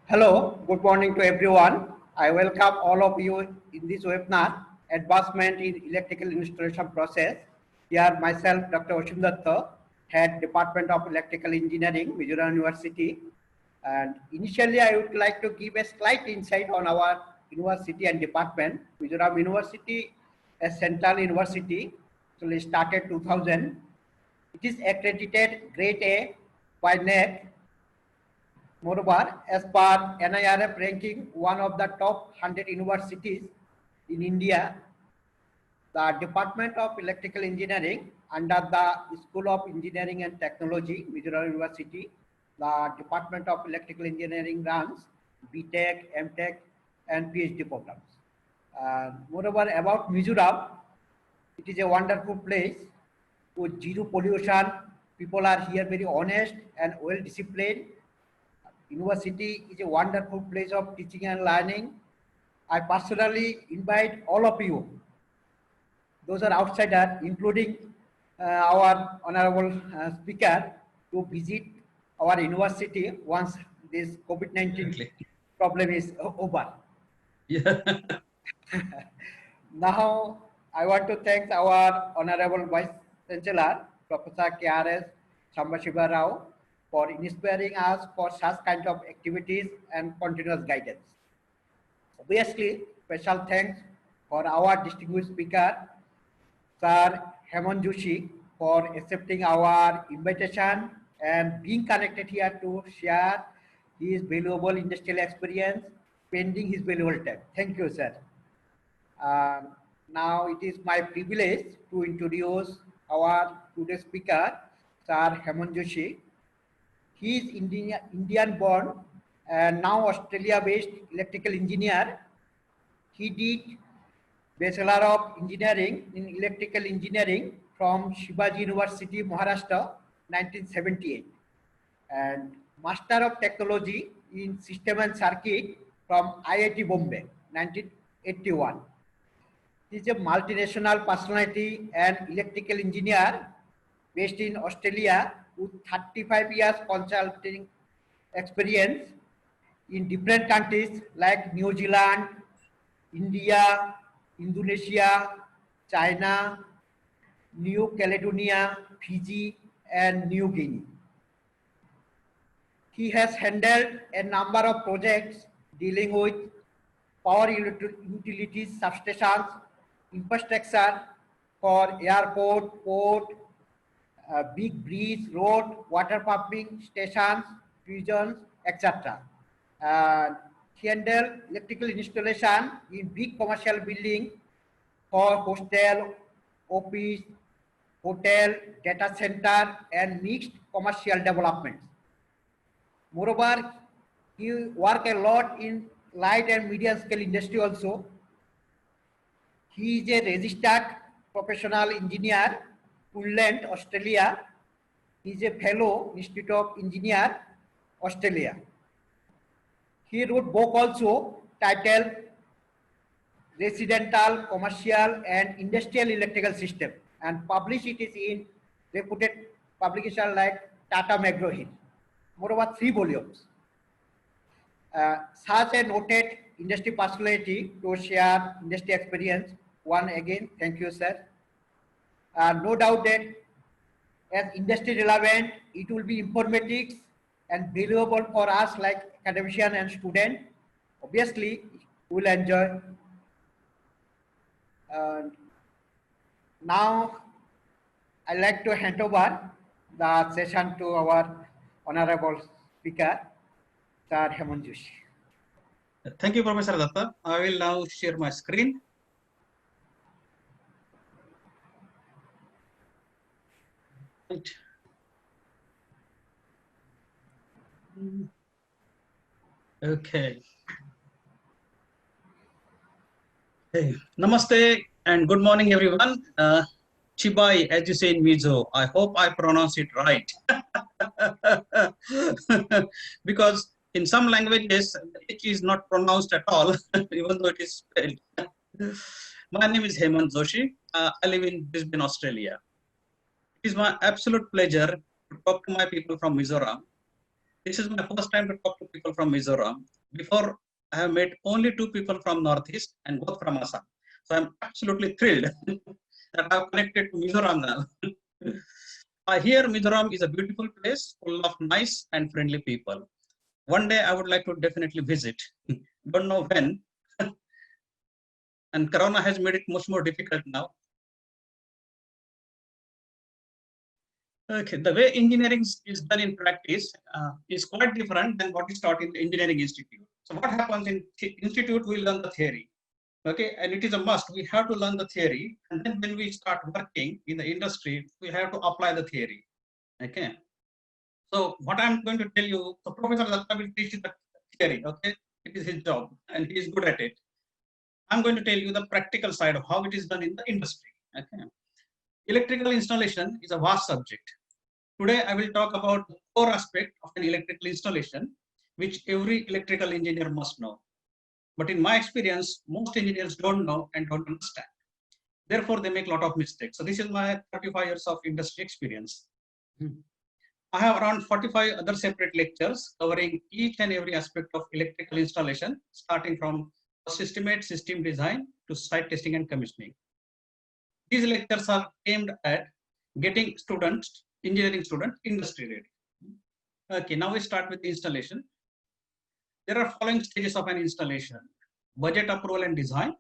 Hello, good morning to everyone. I welcome all of you in this webinar, Advancement in Electrical Installation Process. Here myself, Dr. Asim Datta, Head Department of Electrical Engineering, Mizoram University. And initially, I would like to give a slight insight on our university and department. Mizoram University, a central university, actually started 2000. It is accredited Grade A by NET. Moreover, as per NIRF ranking, one of the top 100 universities in India, the Department of Electrical Engineering under the School of Engineering and Technology, Mizoram University, the Department of Electrical Engineering runs BTech, MTech, and PhD programs. Moreover, about Mizoram, it is a wonderful place with zero pollution. People are here very honest and well disciplined. University is a wonderful place of teaching and learning. I personally invite all of you, those are outsiders, including our honorable speaker, to visit our university once this COVID-19 problem is over. Yeah. Now, I want to thank our honorable Vice Chancellor, Professor K.R.S. Sambashiva Rao, for inspiring us for such kind of activities and continuous guidance. Obviously, special thanks for our distinguished speaker, Sir Hemant Joshi, for accepting our invitation and being connected here to share his valuable industrial experience, spending his valuable time. Thank you, sir. Now it is my privilege to introduce our today's speaker, Sir Hemant Joshi. He is Indian born and now Australia based electrical engineer. He did Bachelor of Engineering in Electrical Engineering from Shivaji University, Maharashtra, 1978, and Master of Technology in System and Circuit from IIT Bombay, 1981. He is a multinational personality and electrical engineer based in Australia with 35 years consulting experience in different countries like New Zealand, India, Indonesia, China, New Caledonia, Fiji, and New Guinea. He has handled a number of projects dealing with power utilities, substations, infrastructure for airport, port, big bridge, road, water pumping stations, prisons, etc. He handled electrical installation in big commercial building for hostel, office, hotel, data center, and mixed commercial developments. Moreover, he worked a lot in light and medium scale industry also. He is a registered professional engineer, Queensland, Australia. He is a fellow Institute of Engineer, Australia. He wrote book also titled Residential, Commercial and Industrial Electrical System and published it in reputed publication like Tata McGraw-Hill. Moreover, 3 volumes. Such a noted industry personality to share industry experience. One again, thank you, sir. No doubt that as industry relevant, it will be informatics and valuable for us like academician and student. Obviously, we will enjoy. Now, I'd like to hand over the session to our honorable speaker, Sir Hemant Joshi. Thank you, Professor Datta. I will now share my screen. Right. Okay. Hey, namaste and good morning, everyone. Chibai, as you say in Mizo, I hope I pronounce it right. Because in some languages, it is not pronounced at all, even though it is spelled. My name is Hemant Joshi. I live in Brisbane, Australia. It is my absolute pleasure to talk to my people from Mizoram. This is my first time to talk to people from Mizoram, Before, I have met only 2 people from Northeast and both from Assam. So I'm absolutely thrilled that I've connected to Mizoram now. I hear Mizoram is a beautiful place full of nice and friendly people. One day I would like to definitely visit. Don't know when. And Corona has made it much more difficult now. Okay, the way engineering is done in practice is quite different than what is taught in the engineering institute. So what happens in institute, we learn the theory. Okay, and it is a must. We have to learn the theory, and then when we start working in the industry, we have to apply the theory. Okay. So what I'm going to tell you, the Professor Datta will teach you the theory. Okay, it is his job, and he is good at it. I'm going to tell you the practical side of how it is done in the industry. Okay. Electrical installation is a vast subject. Today, I will talk about the core aspect of an electrical installation, which every electrical engineer must know. But in my experience, most engineers don't know and don't understand. Therefore, they make a lot of mistakes. So this is my 35 years of industry experience. I have around 45 other separate lectures covering each and every aspect of electrical installation, starting from estimate, system design to site testing and commissioning. These lectures are aimed at getting students, engineering students, industry ready. Okay, now we start with the installation. There are following stages of an installation: budget approval and design.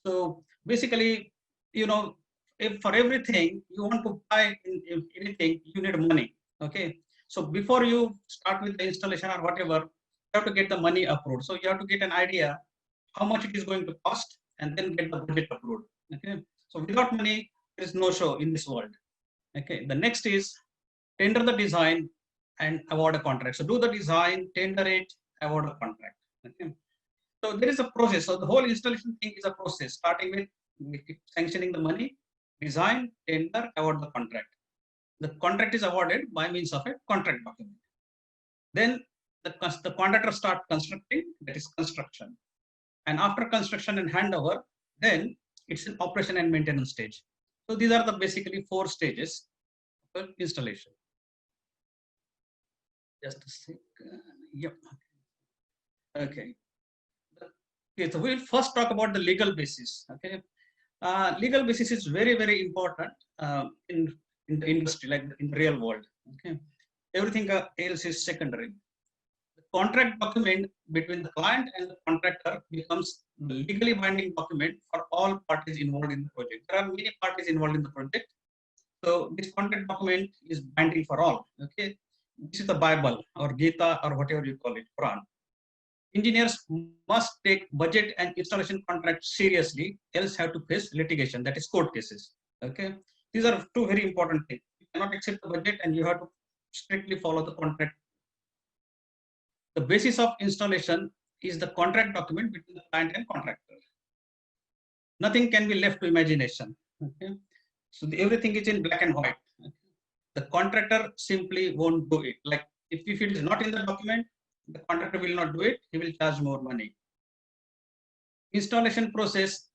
So basically, if for everything you want to buy anything, you need money. Okay, so before you start with the installation or whatever, you have to get the money approved. So you have to get an idea how much it is going to cost, and then get the budget approved. Okay, so without money, there is no show in this world. Okay, the next is tender the design and award a contract. So do the design, tender it, award a contract. Okay. So there is a process. So the whole installation thing is a process, starting with sanctioning the money, design, tender, award the contract. The contract is awarded by means of a contract document. Then the contractor starts constructing, that is construction. And after construction and handover, then it's an operation and maintenance stage. So these are the basically 4 stages of installation. Just a second. Yep. Okay. Okay, so we'll first talk about the legal basis. Okay, legal basis is very, very important in the industry, like in the real world. Okay, everything else is secondary. The contract document between the client and the contractor becomes the legally binding document for all parties involved in the project. There are many parties involved in the project, so this contract document is binding for all. Okay, this is the Bible or Gita or whatever you call it, Quran. Engineers must take budget and installation contracts seriously, else have to face litigation, that is court cases. Okay, these are 2 very important things. You cannot accept the budget and you have to strictly follow the contract. The basis of installation is the contract document between the client and contractor. Nothing can be left to imagination. Okay, so everything is in black and white. Okay? The contractor simply won't do it. Like if it is not in the document, the contractor will not do it, he will charge more money. Installation process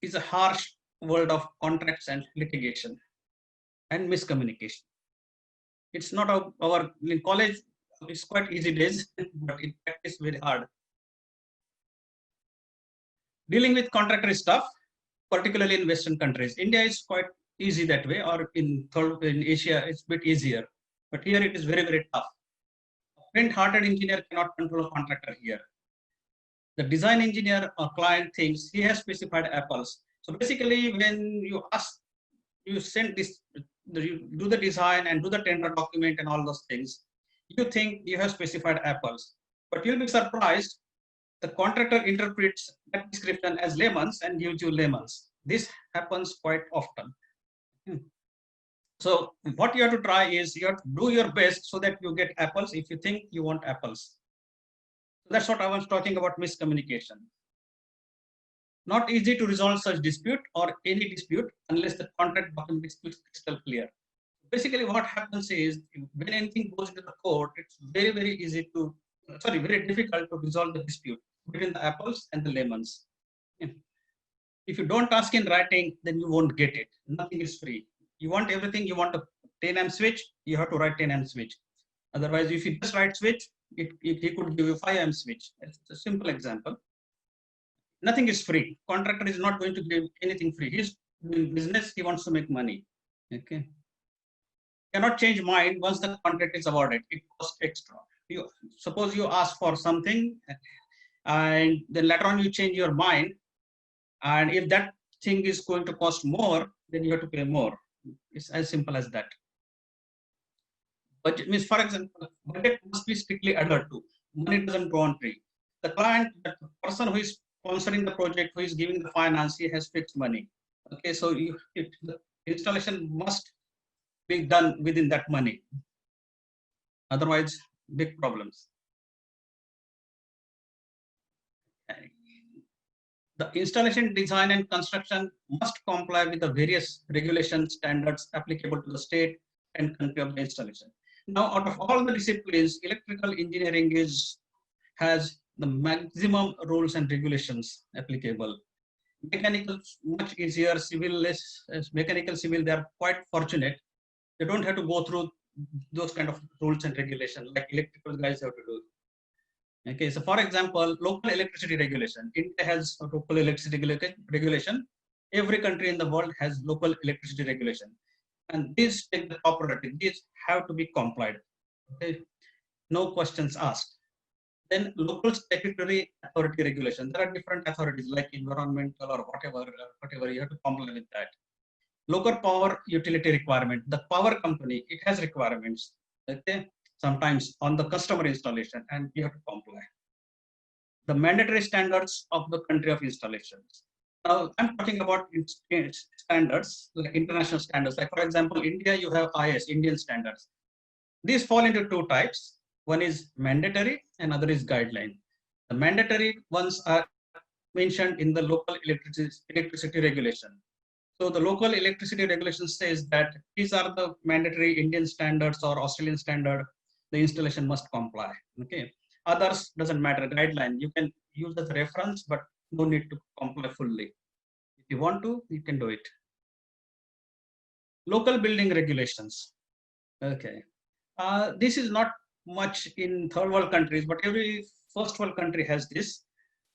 is a harsh world of contracts and litigation and miscommunication. It's not our in college, it's quite easy days, but in practice very hard. Dealing with contractor stuff, particularly in Western countries. India is quite easy that way, or in Asia, it's a bit easier. But here it is very, very tough. Faint-hearted engineer cannot control a contractor here. The design engineer or client thinks he has specified apples. So basically, when you send this, you do the design and do the tender document and all those things, you think you have specified apples. But you'll be surprised, the contractor interprets that description as lemons and gives you lemons. This happens quite often. So what you have to try is you have to do your best so that you get apples if you think you want apples. So that's what I was talking about, miscommunication. Not easy to resolve such dispute or any dispute unless the contract document is crystal clear. Basically what happens is when anything goes into the court, it's very, very very difficult to resolve the dispute between the apples and the lemons. If you don't ask in writing, then you won't get it. Nothing is free. You want everything, you want a 10 amp switch, you have to write 10 amp switch. Otherwise, if you just write switch, he could give you 5 amp switch. It's a simple example. Nothing is free. Contractor is not going to give anything free. He's doing business. He wants to make money. Okay. Cannot change mind once the contract is awarded. It costs extra. You suppose you ask for something, and then later on you change your mind, and if that thing is going to cost more, then you have to pay more. It's as simple as that. Budget means, for example, budget must be strictly adhered to. Money doesn't go on free. The client, the person who is sponsoring the project, who is giving the finance, he has fixed money. Okay, so the installation must be done within that money. Otherwise, big problems. The installation design and construction must comply with the various regulations, standards applicable to the state and country of the installation. Now, out of all the disciplines, electrical engineering has the maximum rules and regulations applicable. Mechanical, much easier. Civil, less. Mechanical, civil, they are quite fortunate. They don't have to go through those kind of rules and regulations like electrical guys have to do. Okay, so for example, local electricity regulation. India has a local electricity regulation. Every country in the world has local electricity regulation. And these take the top priority. These have to be complied. Okay, no questions asked. Then local statutory authority regulation. There are different authorities like environmental or whatever you have to comply with that. Local power utility requirement. The power company, it has requirements. Okay, sometimes on the customer installation, and you have to comply. The mandatory standards of the country of installations. Now, I'm talking about standards, like international standards. Like for example, India, you have IS, Indian standards. These fall into two types. One is mandatory, and other is guideline. The mandatory ones are mentioned in the local electricity regulation. So the local electricity regulation says that these are the mandatory Indian standards or Australian standard. The installation must comply. Okay. Others doesn't matter. Guideline you can use as a reference, but no need to comply fully. If you want to, you can do it. Local building regulations. Okay. This is not much in third world countries, but every first world country has this.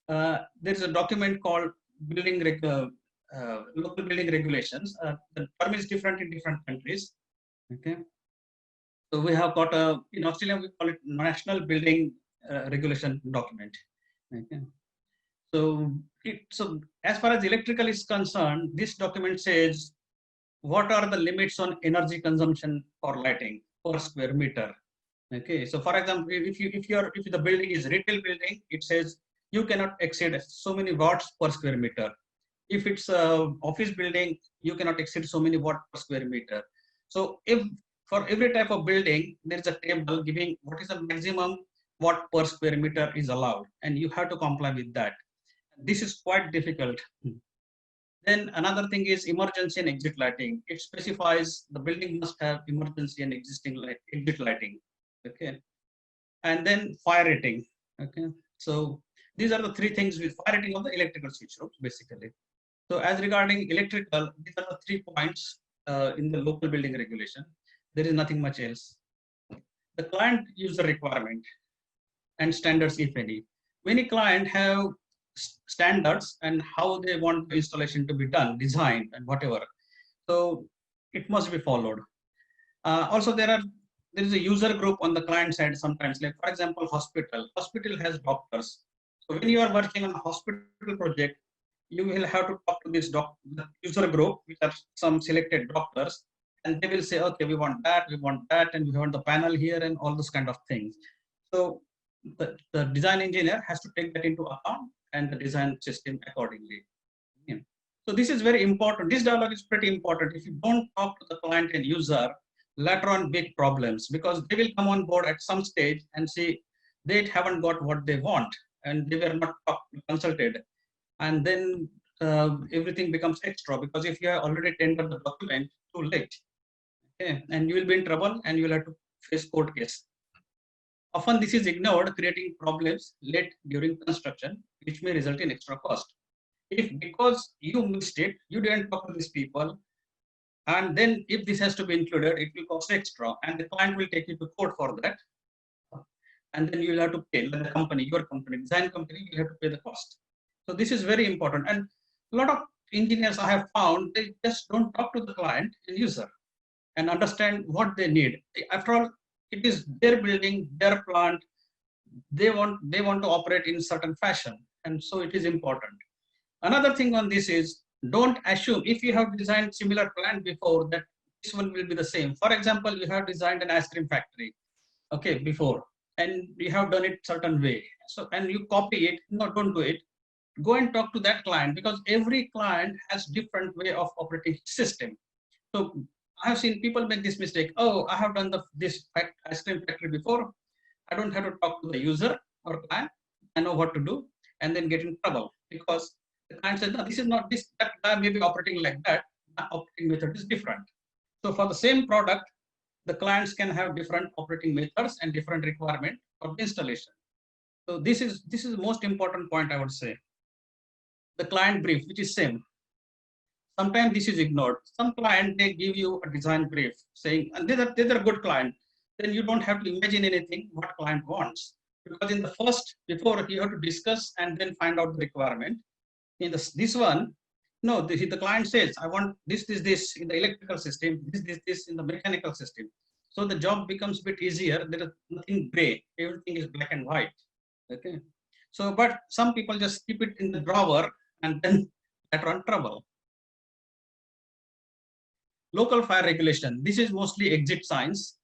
There is a document called local building regulations. The term is different in different countries. Okay. So we have got in Australia, we call it National Building Regulation document. Okay. So as far as electrical is concerned, this document says what are the limits on energy consumption for lighting per square meter. Okay. So for example, if the building is retail building, it says you cannot exceed so many watts per square meter. If it's a office building, you cannot exceed so many watt per square meter. So if for every type of building, there is a table giving what is the maximum watt per square meter is allowed, and you have to comply with that. This is quite difficult. Then another thing is emergency and exit lighting. It specifies the building must have emergency and exit lighting. Okay, and then fire rating. Okay, so these are the three things with fire rating of the electrical switch rooms basically. So as regarding electrical, these are the 3 points in the local building regulation. There is nothing much else. The client user requirement and standards, if any. Many clients have standards and how they want the installation to be done, designed and whatever. So it must be followed. Also, there is a user group on the client side sometimes. Like for example, hospital has doctors. So when you are working on a hospital project, you will have to talk to this user group, which are some selected doctors, and they will say, okay, we want that, and we want the panel here, and all those kind of things. So the design engineer has to take that into account and the design system accordingly. Yeah. So this is very important. This dialogue is pretty important. If you don't talk to the client and user, later on big problems, because they will come on board at some stage and see they haven't got what they want and they were not consulted. And then everything becomes extra, because if you have already tendered the document too late, okay, and you will be in trouble and you will have to face court case. Often this is ignored, creating problems late during construction, which may result in extra cost. If because you missed it, you didn't talk to these people, and then if this has to be included, it will cost extra, and the client will take you to court for that. and then you will have to pay the company, your company, design company, you have to pay the cost. So this is very important. And a lot of engineers I have found, they just don't talk to the client and user and understand what they need. After all, it is their building, their plant. They want to operate in certain fashion, and so it is important. Another thing on this is, don't assume if you have designed similar plant before that this one will be the same. For example, you have designed an ice cream factory, okay, before, and you have done it certain way. So, and you copy it. No, don't do it. Go and talk to that client, because every client has different way of operating system. So I have seen people make this mistake. Oh, I have done this ice cream factory before. I don't have to talk to the user or client. I know what to do, and then get in trouble because the client says, no, this is not this. That guy may be operating like that. The operating method is different. So for the same product, the clients can have different operating methods and different requirement for the installation. So this is the most important point, I would say. The client brief, which is same. Sometimes this is ignored. Some client, they give you a design brief saying, and these are good client. Then you don't have to imagine anything what client wants. Because in the first, before you have to discuss and then find out the requirement. In this one, no, the client says, I want this in the electrical system, this in the mechanical system. So the job becomes a bit easier. There is nothing gray. Everything is black and white. Okay. So, but some people just keep it in the drawer and then later on trouble. Local fire regulation. This is mostly exit signs.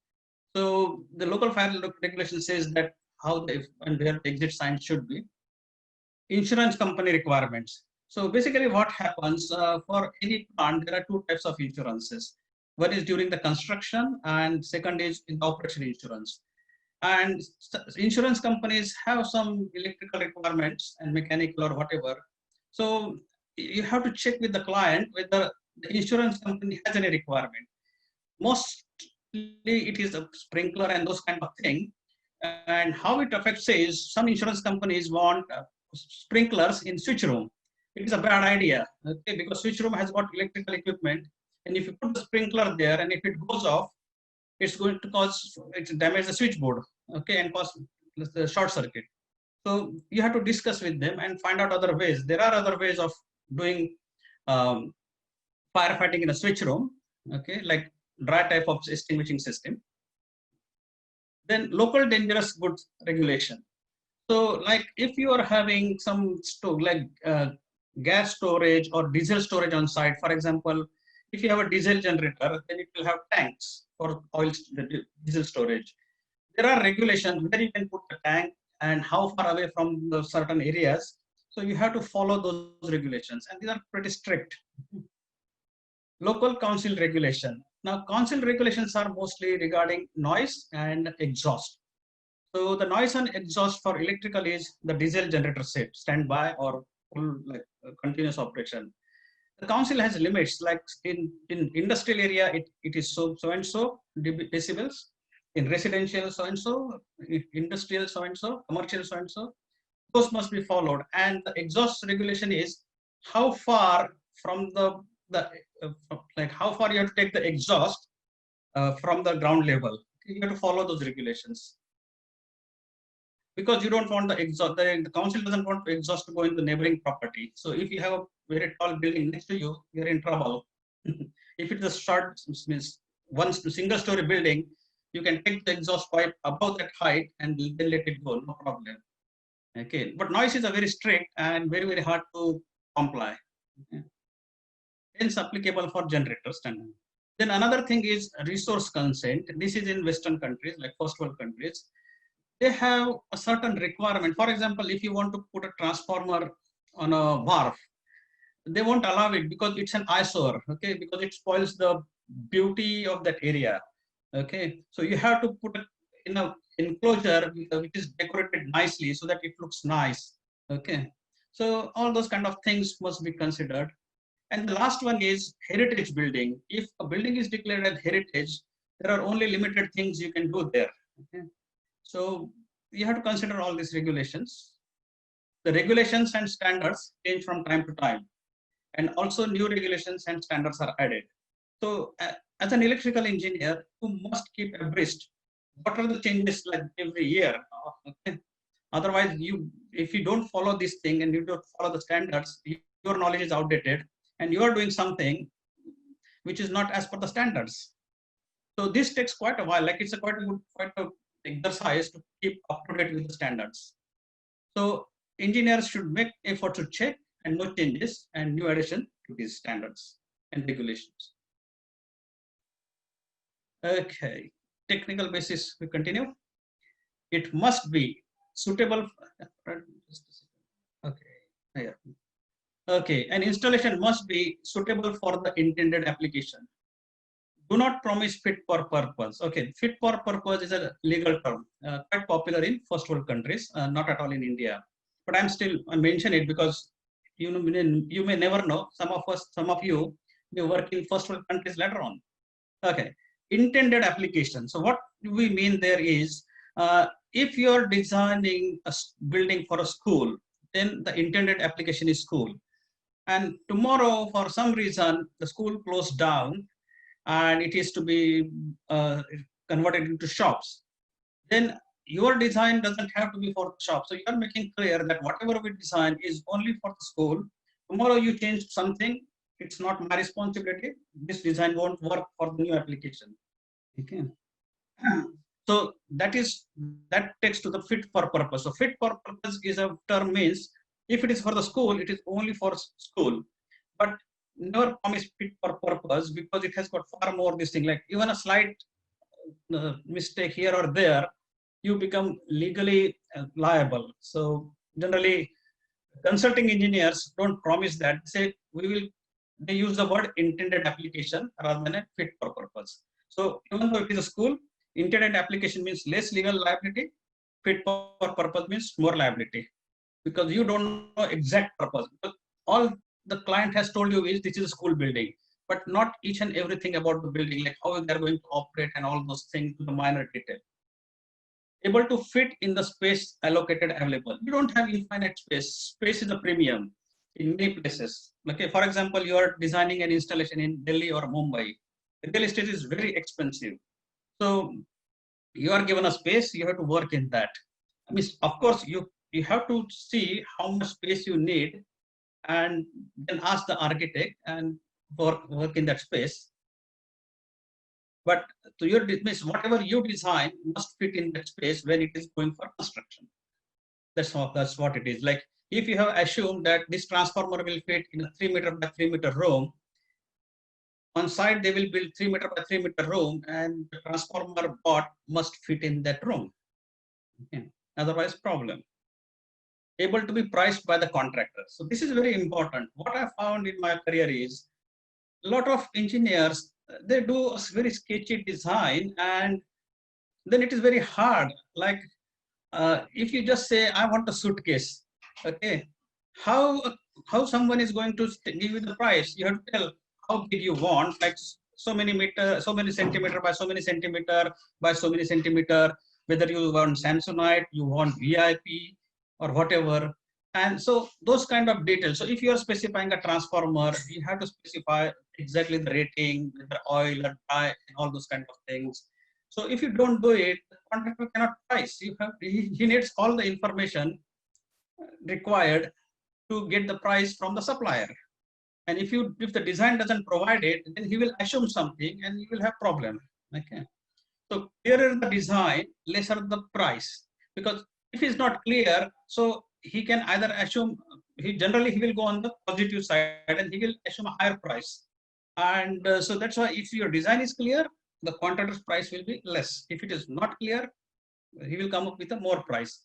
So the local fire regulation says that how and where the exit signs should be. Insurance company requirements. So basically what happens for any plant, there are two types of insurances. One is during the construction and second is in the operation insurance. And insurance companies have some electrical requirements and mechanical or whatever. So you have to check with the client whether the insurance company has any requirement. Mostly it is a sprinkler and those kind of thing. And how it affects is some insurance companies want sprinklers in switch room. It is a bad idea, okay, because switch room has got electrical equipment, and if you put the sprinkler there and if it goes off, it's going to damage the switchboard, okay, and cause the short circuit. So you have to discuss with them and find out other ways. There are other ways of doing firefighting in a switch room, okay, like dry type of extinguishing system. Then local dangerous goods regulation. So like if you are having some gas storage or diesel storage on site, for example, if you have a diesel generator, then it will have tanks for diesel storage. There are regulations where you can put the tank and how far away from the certain areas. So you have to follow those regulations, and these are pretty strict. Local council regulation. Now, council regulations are mostly regarding noise and exhaust. So the noise and exhaust for electrical is the diesel generator set, standby or full continuous operation. The council has limits, like in industrial area, it is so and so decibels. In residential, so and so. Industrial, so and so. Commercial, so and so. Those must be followed. And the exhaust regulation is how far from how far you have to take the exhaust from the ground level. You have to follow those regulations. Because you don't want the exhaust, the council doesn't want the exhaust to go into the neighboring property. So if you have a very tall building next to you, you're in trouble. If it's a short, means one single story building, you can take the exhaust pipe above that height and then let it go, no problem. Okay, but noise is a very strict and very, very hard to comply. Okay. Hence applicable for generators. Then another thing is resource consent. This is in Western countries, like first world countries. They have a certain requirement. For example, if you want to put a transformer on a wharf, they won't allow it because it's an eyesore, okay, because it spoils the beauty of that area, okay. So you have to put it in an enclosure which is decorated nicely so that it looks nice, okay. So all those kind of things must be considered. And the last one is heritage building. If a building is declared as heritage, there are only limited things you can do there, okay. So you have to consider all these regulations. The regulations and standards change from time to time, and also new regulations and standards are added. So as an electrical engineer, you must keep abreast. What are the changes like every year Okay. Otherwise, if you don't follow this thing and you don't follow the standards, your knowledge is outdated, and you are doing something which is not as per the standards. So this takes quite a while. Like it's a quite a exercise to keep up to date with the standards. So engineers should make effort to check and no changes and new addition to these standards and regulations. Okay, technical basis, we continue. It must be suitable. Okay, here. Okay, an installation must be suitable for the intended application. Do not promise fit for purpose. Okay, fit for purpose is a legal term, quite popular in first world countries, not at all in India. But I mention it because you may never know. Some of you may work in first world countries later on. Okay, intended application. So what we mean there is, if you're designing a building for a school, then the intended application is school. And tomorrow, for some reason, the school closed down and it is to be converted into shops. Then your design doesn't have to be for the shop. So you are making clear that whatever we design is only for the school. Tomorrow you change something, it's not my responsibility. This design won't work for the new application. Okay. So that takes to the fit for purpose. So fit for purpose is a term means if it is for the school, it is only for school. But never promise fit for purpose because it has got far more this thing. Like even a slight mistake here or there, you become legally liable. So generally, consulting engineers don't promise that. They use the word intended application rather than a fit for purpose. So even though it is a school, intended application means less legal liability. Fit for purpose means more liability because you don't know exact purpose. All the client has told you is this is a school building, but not each and everything about the building, like how they are going to operate and all those things to the minor detail. Able to fit in the space allocated available. You don't have infinite space. Space is a premium in many places. Okay, for example, you are designing an installation in Delhi or Mumbai. Real estate is very expensive. So you are given a space, you have to work in that. I mean, of course, you have to see how much space you need and then ask the architect and work in that space. But to your dismiss, whatever you design must fit in that space when it is going for construction. That's what it is. Like if you have assumed that this transformer will fit in a 3 meter by 3 meter room, on site they will build 3 meter by 3 meter room and the transformer bot must fit in that room. Okay. Otherwise problem. Able to be priced by the contractor. So this is very important. What I found in my career is a lot of engineers, they do a very sketchy design and then it is very hard. Like if you just say, I want a suitcase, okay, how someone is going to give you the price? You have to tell how big you want, like so many centimeter by so many centimeter by so many centimeter, whether you want Samsonite, you want VIP or whatever. And so those kind of details. So if you are specifying a transformer, you have to specify exactly the rating, the oil or dye, and all those kind of things. So if you don't do it, the contractor cannot price. He needs all the information required to get the price from the supplier. And if the design doesn't provide it, then he will assume something and you will have problem. Okay. So clearer the design, lesser the price. Because if it's not clear, so he can either assume, he will go on the positive side and he will assume a higher price. And so that's why if your design is clear, the contractor's price will be less. If it is not clear, he will come up with a more price.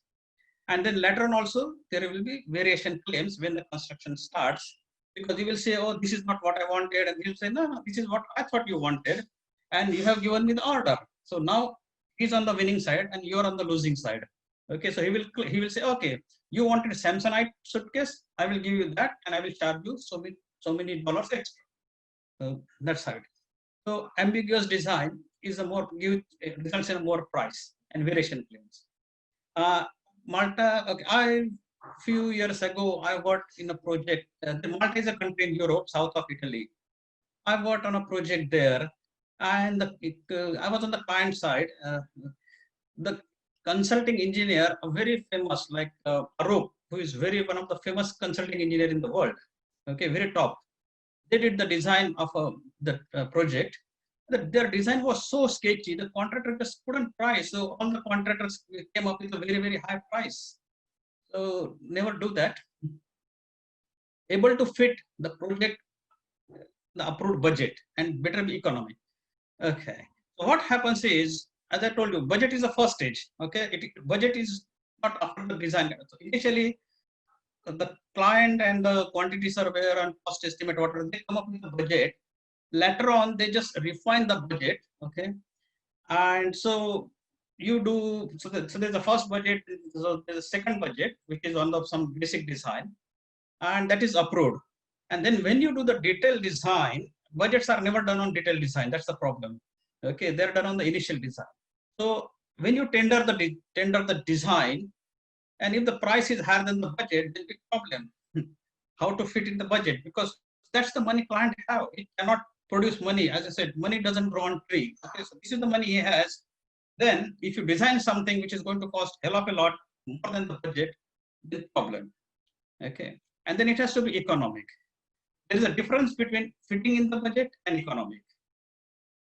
And then later on also, there will be variation claims when the construction starts, because he will say, oh, this is not what I wanted. And he'll say, no, this is what I thought you wanted. And you have given me the order. So now he's on the winning side and you're on the losing side. Okay, so he will say, okay, you wanted a Samsonite suitcase, I will give you that and I will charge you so many dollars extra. So that's how it is. So ambiguous design is results in a more price and variation claims. Malta, okay, few years ago, I worked in a project. The Malta is a country in Europe, south of Italy. I worked on a project there, and I was on the client side. The consulting engineer, a very famous, like Arup, who is one of the famous consulting engineer in the world. Okay, very top. They did the design of the project. Their design was so sketchy, the contractor just couldn't price. So all the contractors came up with a very, very high price. So never do that. Able to fit the project, the approved budget, and better be economic. Okay. So what happens is, as I told you, budget is the first stage. Okay. Budget is not after the design. So initially, the client and the quantity surveyor and cost estimate, whatever, they come up with a budget. Later on, they just refine the budget. Okay. And so you do, so there's the first budget, so there's a second budget, which is on the some basic design, and that is approved. And then when you do the detailed design, budgets are never done on detailed design. That's the problem. Okay, they're done on the initial design. So when you tender the design, and if the price is higher than the budget, there's a big problem. How to fit in the budget? Because that's the money client have. It cannot produce money. As I said, money doesn't grow on tree. Okay, so this is the money he has. Then if you design something which is going to cost hell of a lot more than the budget, there's a problem. Okay, and then it has to be economic. There is a difference between fitting in the budget and economic.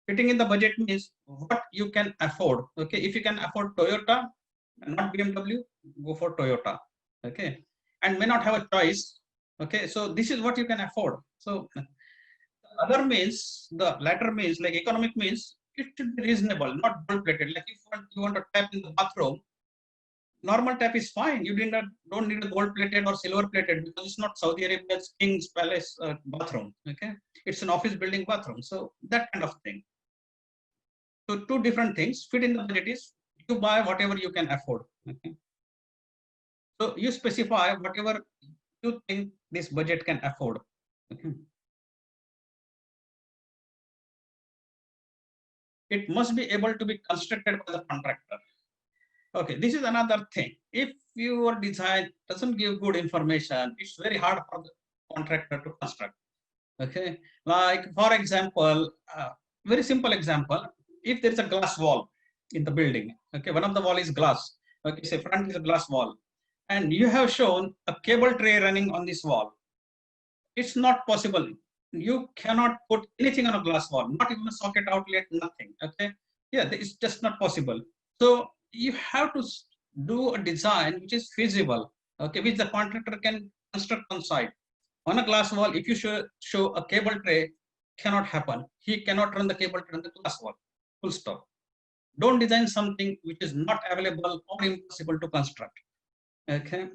Fitting in the budget means what you can afford. Okay, if you can afford Toyota and not BMW, go for Toyota. Okay, and may not have a choice. Okay, so this is what you can afford. So the other means, the latter means, like economic means, it should be reasonable, not gold plated. Like if you want a tap in the bathroom, normal tap is fine. You don't need a gold plated or silver plated, because it's not Saudi Arabia's king's palace bathroom. Okay, it's an office building bathroom. So that kind of thing. So two different things. Fit in the budget is you buy whatever you can afford. Okay, so you specify whatever you think this budget can afford. Okay. It must be able to be constructed by the contractor. Okay, this is another thing. If your design doesn't give good information, it's very hard for the contractor to construct. Okay, like for example, very simple example. If there is a glass wall in the building, okay, one of the wall is glass. Okay, say front is a glass wall, and you have shown a cable tray running on this wall. It's not possible. You cannot put anything on a glass wall, not even a socket outlet, nothing. Okay, yeah, it's just not possible. So you have to do a design which is feasible, okay, which the contractor can construct on site. On a glass wall, if you show a cable tray, cannot happen. He cannot run the cable tray on the glass wall. Full stop. Don't design something which is not available or impossible to construct. Okay.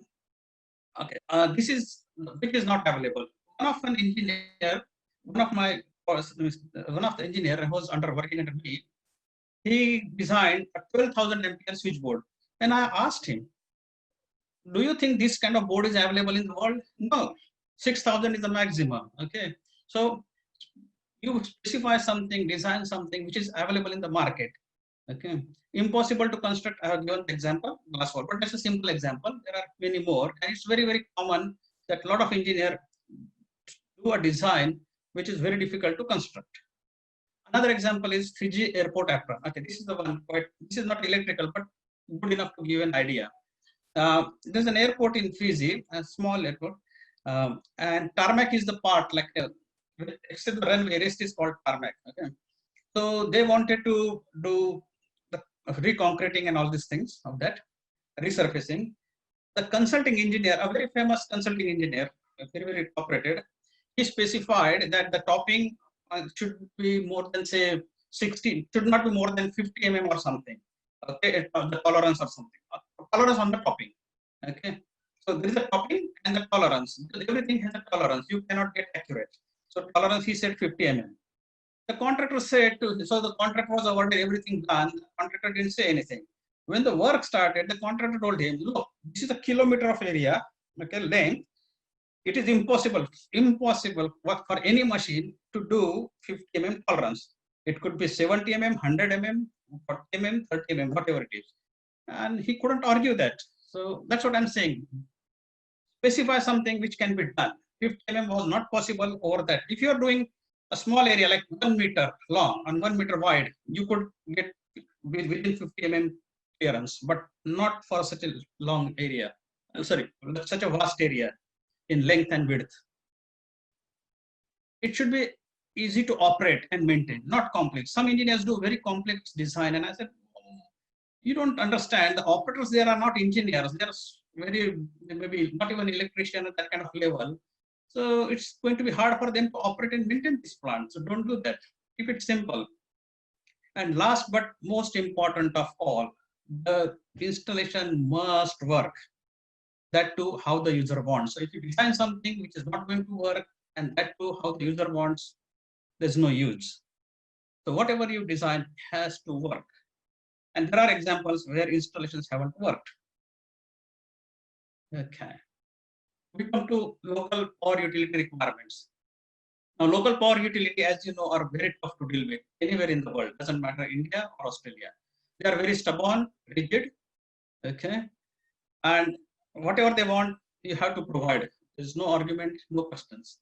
Okay. This is which is not available. One of the engineer who was working under me, he designed a 12,000 ampere switchboard. And I asked him, do you think this kind of board is available in the world? No, 6,000 is the maximum. Okay. So you specify something, design something which is available in the market. Okay. Impossible to construct. I have given the example, glass wall, but that's a simple example. There are many more. And it's very, very common that a lot of engineers do a design which is very difficult to construct. Another example is Fiji airport apron. Okay, this is the one. This is not electrical, but good enough to give an idea. There's an airport in Fiji, a small airport, and tarmac is the part, like except the runway, rest is called tarmac. Okay, so they wanted to do the reconcreting and all these things of that resurfacing. The consulting engineer, a very famous consulting engineer, very, very top rated, he specified that the topping should be more than, say, 60, should not be more than 50 mm or something. Okay, the tolerance or something. Tolerance on the topping. Okay, so there is a topping and the tolerance. Everything has a tolerance. You cannot get accurate. So tolerance, he said 50 mm. The contractor said so the contractor was awarded, everything done. The contractor didn't say anything. When the work started, the contractor told him, look, this is a kilometer of area, okay, length. It is impossible for any machine to do 50 mm tolerance. It could be 70 mm, 100 mm, 40 mm, 30 mm, whatever it is. And he couldn't argue that. So that's what I'm saying. Specify something which can be done. 50 mm was not possible over that. If you are doing a small area like 1 meter long and 1 meter wide, you could get within 50 mm clearance, but not for such a long area. Such a vast area in length and width. It should be easy to operate and maintain, not complex. Some engineers do very complex design, and I said, you don't understand. The operators there are not engineers. They are very, maybe not even electrician at that kind of level. So it's going to be hard for them to operate and maintain this plant. So don't do that. Keep it simple. And last but most important of all, the installation must work. That too, how the user wants. So if you design something which is not going to work, and that too, how the user wants, there's no use. So whatever you design has to work. And there are examples where installations haven't worked. Okay. We come to local power utility requirements. Now, local power utility, as you know, are very tough to deal with anywhere in the world. Doesn't matter India or Australia. They are very stubborn, rigid. Okay. And whatever they want, you have to provide. There's no argument, no questions.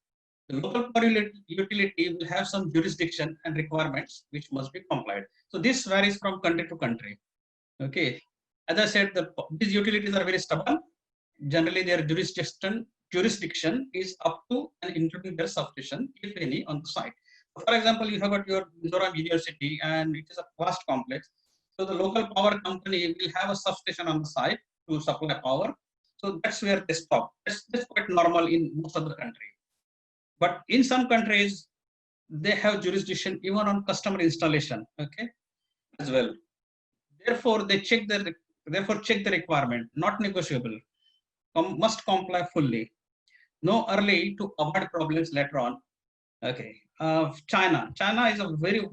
The local power utility will have some jurisdiction and requirements which must be complied. So this varies from country to country. Okay. As I said, these utilities are very stubborn. Generally, their jurisdiction is up to and including their substation, if any, on the site. So for example, you have got your Mizoram University, and it is a vast complex. So the local power company will have a substation on the site to supply power. So that's where they stop. That's quite normal in most of the country. But in some countries, they have jurisdiction even on customer installation, okay, as well. Therefore, check the requirement, not negotiable. Must comply fully. No early to avoid problems later on. Okay. China is a very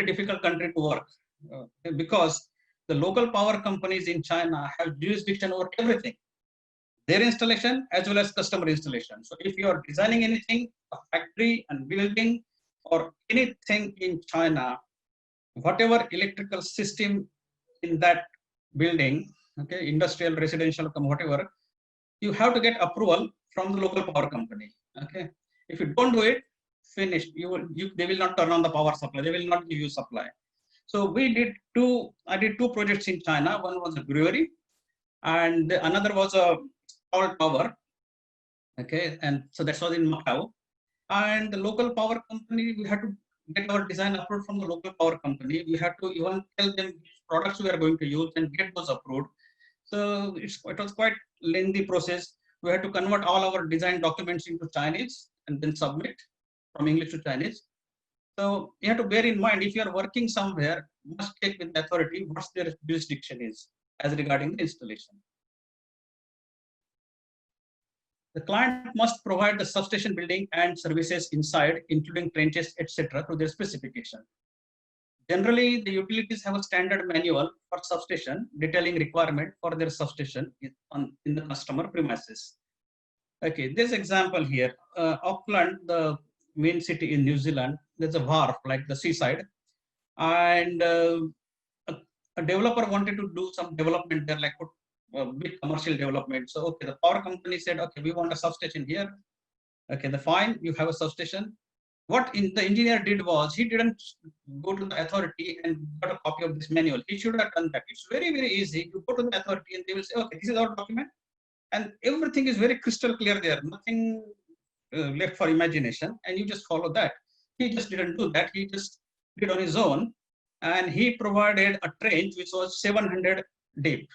difficult country to work because the local power companies in China have jurisdiction over everything, their installation as well as customer installation. So if you are designing anything, a factory and building or anything in China, whatever electrical system in that building, okay, industrial, residential, whatever, you have to get approval from the local power company. Okay, if you don't do it, finished. They will not turn on the power supply. They will not give you supply. So I did two projects in China. One was a brewery, and another was a salt tower. Okay, and so that was in Macau. And the local power company, we had to get our design approved from the local power company. We had to even tell them which products we are going to use and get those approved. So it was quite lengthy process. We had to convert all our design documents into Chinese and then submit from English to Chinese. So you have to bear in mind, if you are working somewhere, you must check with the authority what their jurisdiction is as regarding the installation. The client must provide the substation building and services inside, including trenches, etc., to their specification. Generally, the utilities have a standard manual for substation detailing requirement for their substation in the customer premises. Okay, this example here, Auckland, the main city in New Zealand, there's a wharf like the seaside, and a developer wanted to do some development there, like put big commercial development. So, okay, the power company said, okay, we want a substation here. Okay, fine, you have a substation. What the engineer did was, he didn't go to the authority and got a copy of this manual. He should have done that. It's very, very easy. You go to the authority and they will say, okay, this is our document. And everything is very crystal clear there. Nothing left for imagination. And you just follow that. He just didn't do that. He just did on his own. And he provided a trench which was 700 deep.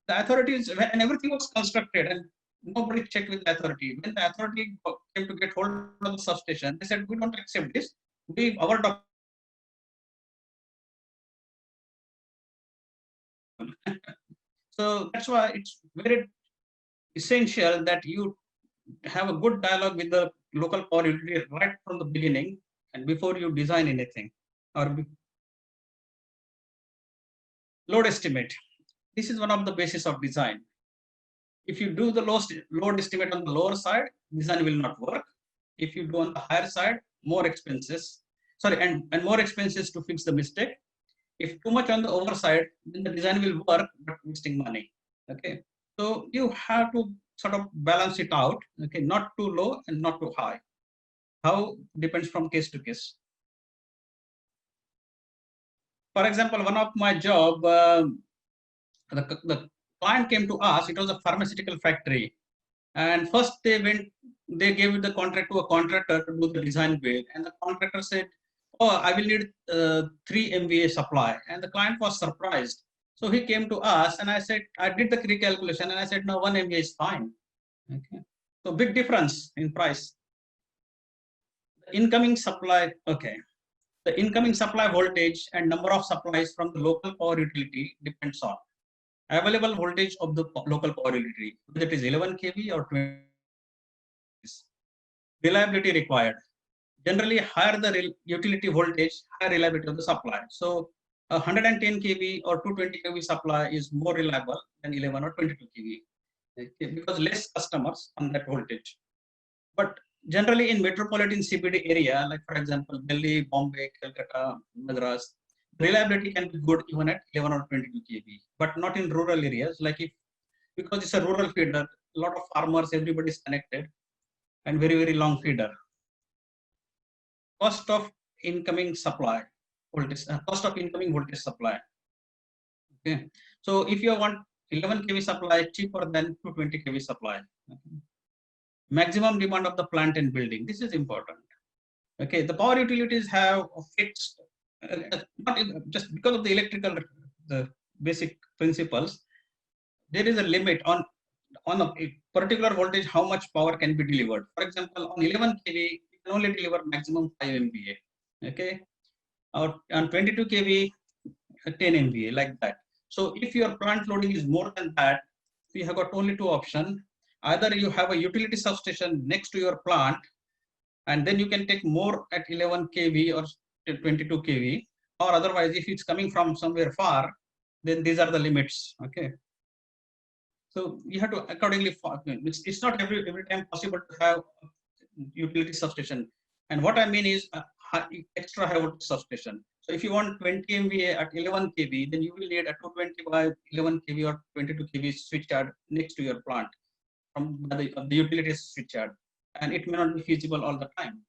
The authorities, and everything was constructed, and nobody checked with the authority. When the authority came to get hold of the substation, they said, we don't accept this. Our document. So that's why it's very essential that you have a good dialogue with the local power utility right from the beginning and before you design anything. Or load estimate. This is one of the basis of design. If you do the load estimate on the lower side, design will not work. If you do on the higher side, more expenses. Sorry, and more expenses to fix the mistake. If too much on the overside, then the design will work, but wasting money. Okay, so you have to sort of balance it out. Okay, not too low and not too high. How depends from case to case. For example, one of my job, the client came to us. It was a pharmaceutical factory, and first they gave the contract to a contractor to do the design build, and the contractor said, "Oh, I will need 3 MVA supply," and the client was surprised. So he came to us, and I said, I did the recalculation, and I said, no, 1 MVA is fine. Okay, so big difference in price. Incoming supply, okay. The incoming supply voltage and number of supplies from the local power utility depends on available voltage of the local power utility, whether it is 11 kV or 20. Reliability required. Generally, higher the utility voltage, higher reliability of the supply. So, 110 kV or 220 kV supply is more reliable than 11 or 22 kV, okay, because less customers on that voltage. But generally in metropolitan CBD area, like for example, Delhi, Bombay, Calcutta, Madras, reliability can be good even at 11 or 22 kV, but not in rural areas. Like because it's a rural feeder, a lot of farmers, everybody is connected, and very, very long feeder. Cost of incoming supply, cost of incoming voltage supply. Okay, so if you want 11 kV supply, cheaper than 220 kV supply. Okay. Maximum demand of the plant and building. This is important. Okay, the power utilities have a fixed, not just because of the electrical, the basic principles. There is a limit on a particular voltage how much power can be delivered. For example, on 11 kV, you can only deliver maximum 5 MVA. Okay, or on 22 kV, 10 MVA, like that. So if your plant loading is more than that, you have got only 2 options. Either you have a utility substation next to your plant, and then you can take more at 11 kV or 22 kV, or otherwise, if it's coming from somewhere far, then these are the limits. Okay. So you have to accordingly, it's not every time possible to have utility substation. And what I mean is extra high voltage substation. So if you want 20 MVA at 11 kV, then you will need a 220 by 11 kV or 22 kV switchyard next to your plant from the utility switchyard, and it may not be feasible all the time.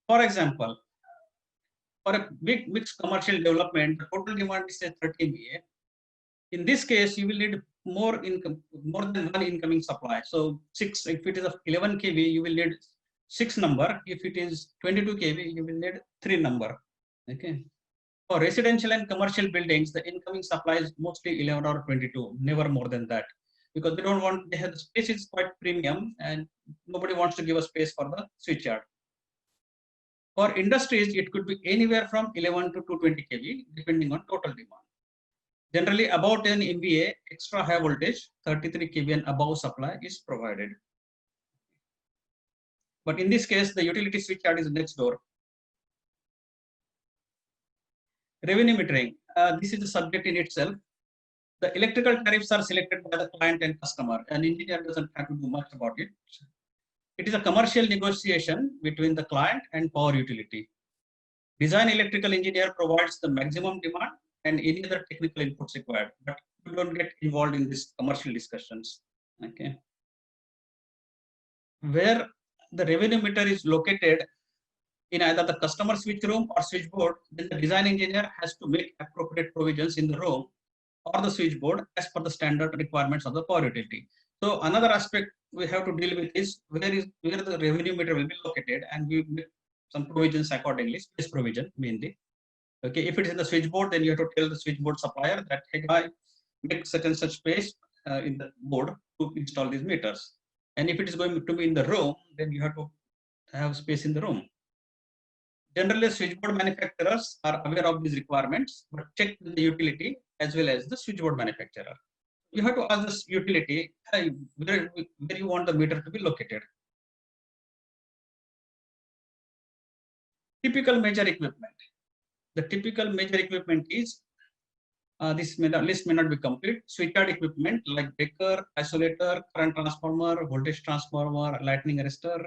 For example, for a big mixed commercial development, the total demand is say 30 MVA. In this case, you will need more than 1 incoming supply. So 6, if it is of 11 kV, you will need 6 number. If it is 22 kV, you will need 3 number. Okay. For residential and commercial buildings, the incoming supply is mostly 11 or 22, never more than that, because they don't want, they have the space is quite premium, and nobody wants to give a space for the switchyard. For industries, it could be anywhere from 11 to 220 kV, depending on total demand. Generally, about 10 MVA extra high voltage, 33 kV and above supply is provided. But in this case, the utility switchyard is next door. Revenue metering. This is the subject in itself. The electrical tariffs are selected by the client and customer, and engineer doesn't have to do much about it. It is a commercial negotiation between the client and power utility. Design electrical engineer provides the maximum demand and any other technical inputs required, but you don't get involved in these commercial discussions. Okay. Where the revenue meter is located in either the customer switch room or switchboard, then the design engineer has to make appropriate provisions in the room or the switchboard as per the standard requirements of the power utility. So another aspect we have to deal with is where the revenue meter will be located, and we make some provisions accordingly, space provision mainly. Okay, if it is in the switchboard, then you have to tell the switchboard supplier that, hey, guy, make such and such space in the board to install these meters. And if it is going to be in the room, then you have to have space in the room. Generally, switchboard manufacturers are aware of these requirements, but check with the utility as well as the switchboard manufacturer. You have to ask this utility, hey, where you want the meter to be located. Typical major equipment. The typical major equipment is, this list may not be complete. Switchyard equipment like breaker, isolator, current transformer, voltage transformer, lightning arrestor,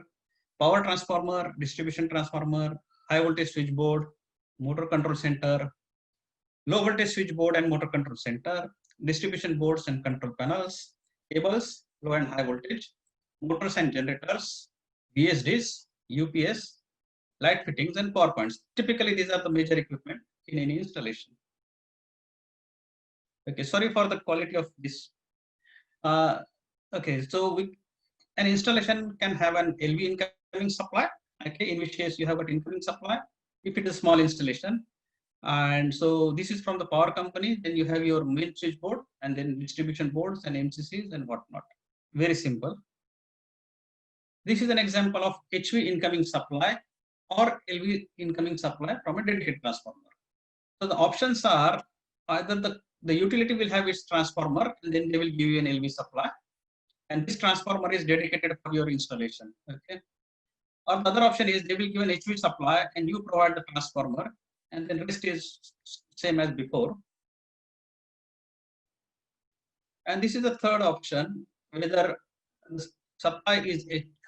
power transformer, distribution transformer, high voltage switchboard, motor control center, low voltage switchboard and motor control center, distribution boards and control panels, cables, low and high voltage, motors and generators, VSDs, UPS, light fittings, and power points. Typically, these are the major equipment in any installation. Okay, sorry for the quality of this. Okay, so an installation can have an LV incoming supply, okay, in which case you have an incoming supply if it is small installation. And so this is from the power company. Then you have your main switchboard and then distribution boards and MCCs and whatnot. Very simple. This is an example of HV incoming supply or LV incoming supply from a dedicated transformer. So the options are either the utility will have its transformer and then they will give you an LV supply. And this transformer is dedicated for your installation. Okay. Or the other option is they will give an HV supply and you provide the transformer, and then rest is same as before. And this is the third option, whether the supply is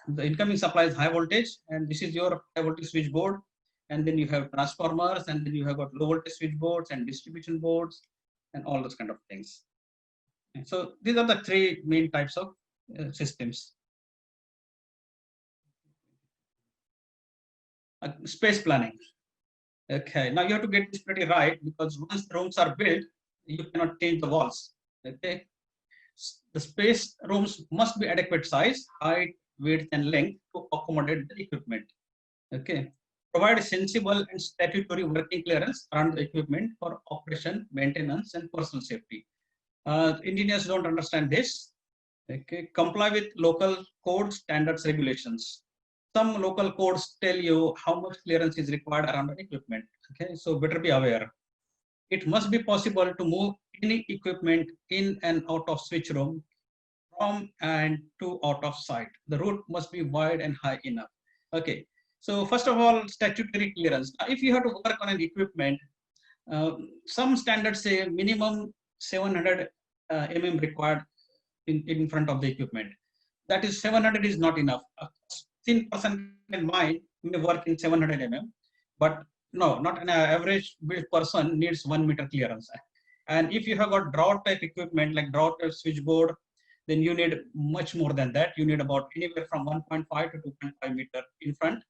the incoming supply is high voltage, and this is your high voltage switchboard, and then you have transformers, and then you have got low voltage switchboards and distribution boards, and all those kind of things. And so these are the three main types of systems. Space planning. Okay, now you have to get this pretty right, because once the rooms are built, you cannot change the walls. Okay, the space rooms must be adequate size, height, width, and length to accommodate the equipment. Okay, provide sensible and statutory working clearance around the equipment for operation, maintenance, and personal safety. Engineers don't understand this. Okay, comply with local codes, standards, regulations. Some local codes tell you how much clearance is required around the equipment. Okay, so better be aware. It must be possible to move any equipment in and out of switch room from and to out of sight. The route must be wide and high enough. Okay, so first of all, statutory clearance. Now, if you have to work on an equipment, some standards say minimum 700 mm required in front of the equipment. That is 700 is not enough. A thin person in mind may work in 700 mm, but no, not an average built person needs 1 meter clearance. And if you have got draw type equipment like draw type switchboard, then you need much more than that. You need about anywhere from 1.5 to 2.5 meter in front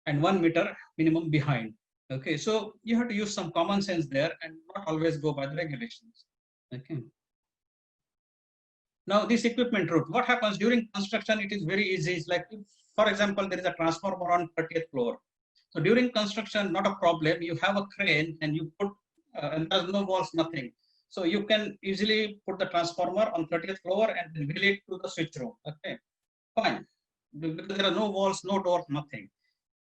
and 1 meter minimum behind. Okay, so you have to use some common sense there and not always go by the regulations. Okay. Now this equipment route, what happens during construction? It is very easy. It's like, for example, there is a transformer on 30th floor. So during construction, not a problem. You have a crane and you put, and there's no walls, nothing. So you can easily put the transformer on 30th floor and then relate to the switch room. Okay, fine. Because there are no walls, no doors, nothing.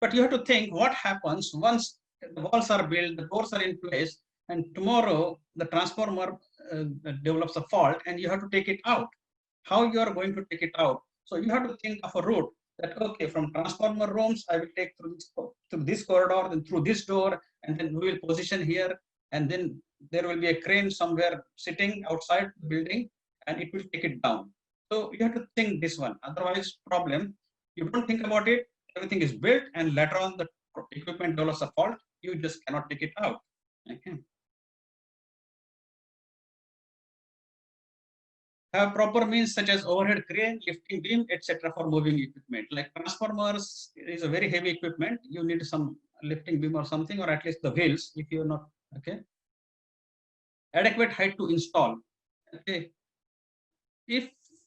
But you have to think what happens once the walls are built, the doors are in place, and tomorrow the transformer develops a fault and you have to take it out. How you are going to take it out? So you have to think of a route that, okay, from transformer rooms, I will take through this corridor, then through this door, and then we will position here, and then there will be a crane somewhere sitting outside the building, and it will take it down. So you have to think this one. Otherwise, problem. You don't think about it. Everything is built, and later on the equipment develops a fault. You just cannot take it out. Okay. Have proper means such as overhead crane, lifting beam, etc. for moving equipment. Like transformers is a very heavy equipment. You need some lifting beam or something, or at least the wheels if you're not, okay. Adequate height to install. Okay.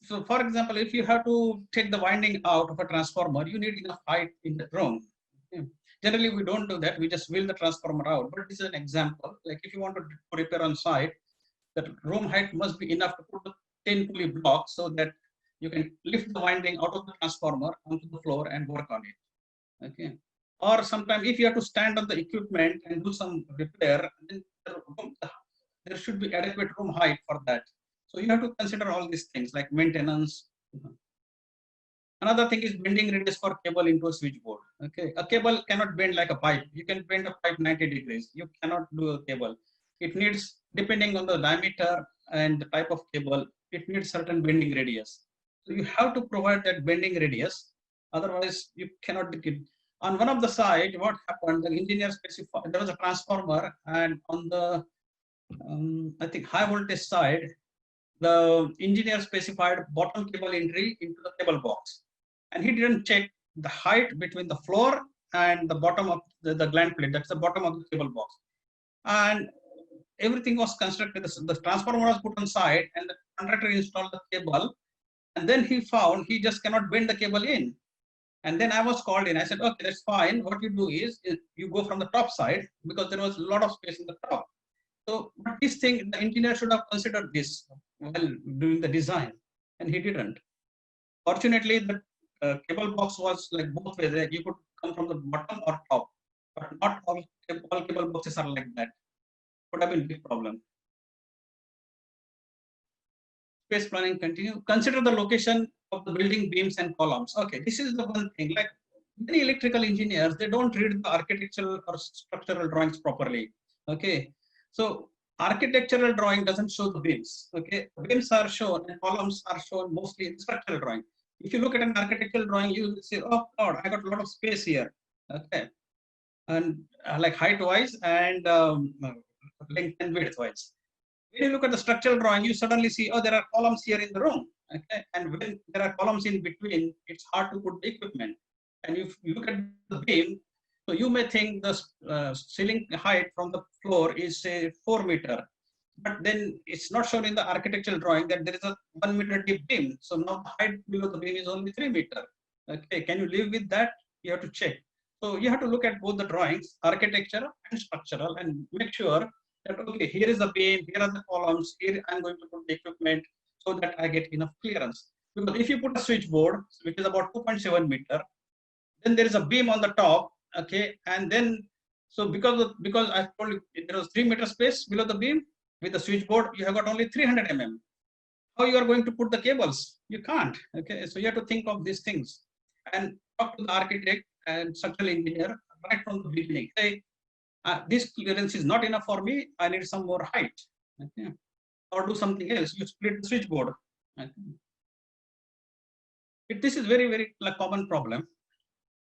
So for example, if you have to take the winding out of a transformer, you need enough height in the room. Okay. Generally, we don't do that. We just wheel the transformer out. But this is an example. Like if you want to repair on site, the room height must be enough to put the 10 pulley block so that you can lift the winding out of the transformer onto the floor and work on it. Okay. Or sometimes if you have to stand on the equipment and do some repair, then there should be adequate room height for that. So you have to consider all these things like maintenance. Another thing is bending radius for cable into a switchboard. Okay, a cable cannot bend like a pipe. You can bend a pipe 90 degrees. You cannot do a cable. It needs, depending on the diameter and the type of cable, it needs certain bending radius. So you have to provide that bending radius. Otherwise, you cannot do it. On one of the side, what happened? The engineer specified there was a transformer, and on the I think high voltage side, the engineer specified bottom cable entry into the cable box, and he didn't check the height between the floor and the bottom of the gland plate, that's the bottom of the cable box. And everything was constructed, the transformer was put on side and the contractor installed the cable, and then he found he just cannot bend the cable in. And then I was called in. I said, okay, that's fine. What you do is you go from the top side because there was a lot of space in the top. So but this thing, the engineer should have considered this while doing the design, and he didn't. Fortunately, the cable box was like both ways. Like you could come from the bottom or top, but not all cable boxes are like that. Could have been a big problem. Space planning continue. Consider the location of the building beams and columns. Okay, this is the one thing. Like many electrical engineers, they don't read the architectural or structural drawings properly. Okay, so architectural drawing doesn't show the beams. Okay, beams are shown and columns are shown mostly in structural drawing. If you look at an architectural drawing, you say, "Oh God, I got a lot of space here." Okay, and like height wise and length and width wise. When you look at the structural drawing, you suddenly see, oh, there are columns here in the room. Okay, and when there are columns in between, it's hard to put the equipment. And if you look at the beam, so you may think the ceiling height from the floor is say 4 meter, but then it's not shown in the architectural drawing that there is a 1 meter deep beam. So now the height below the beam is only 3 meter. Okay, can you live with that? You have to check. So you have to look at both the drawings, architecture and structural, and make sure that, okay, here is the beam, here are the columns, here I'm going to put the equipment so that I get enough clearance. Because if you put a switchboard, which is about 2.7 meter, then there is a beam on the top, okay, and then, so because I told you there was 3 meter space below the beam, with the switchboard, you have got only 300 mm. How you are going to put the cables? You can't, okay, so you have to think of these things and talk to the architect and structural engineer right from the beginning. Say, this clearance is not enough for me, I need some more height. Okay. Or do something else, you split the switchboard. Okay. This is very, very common problem.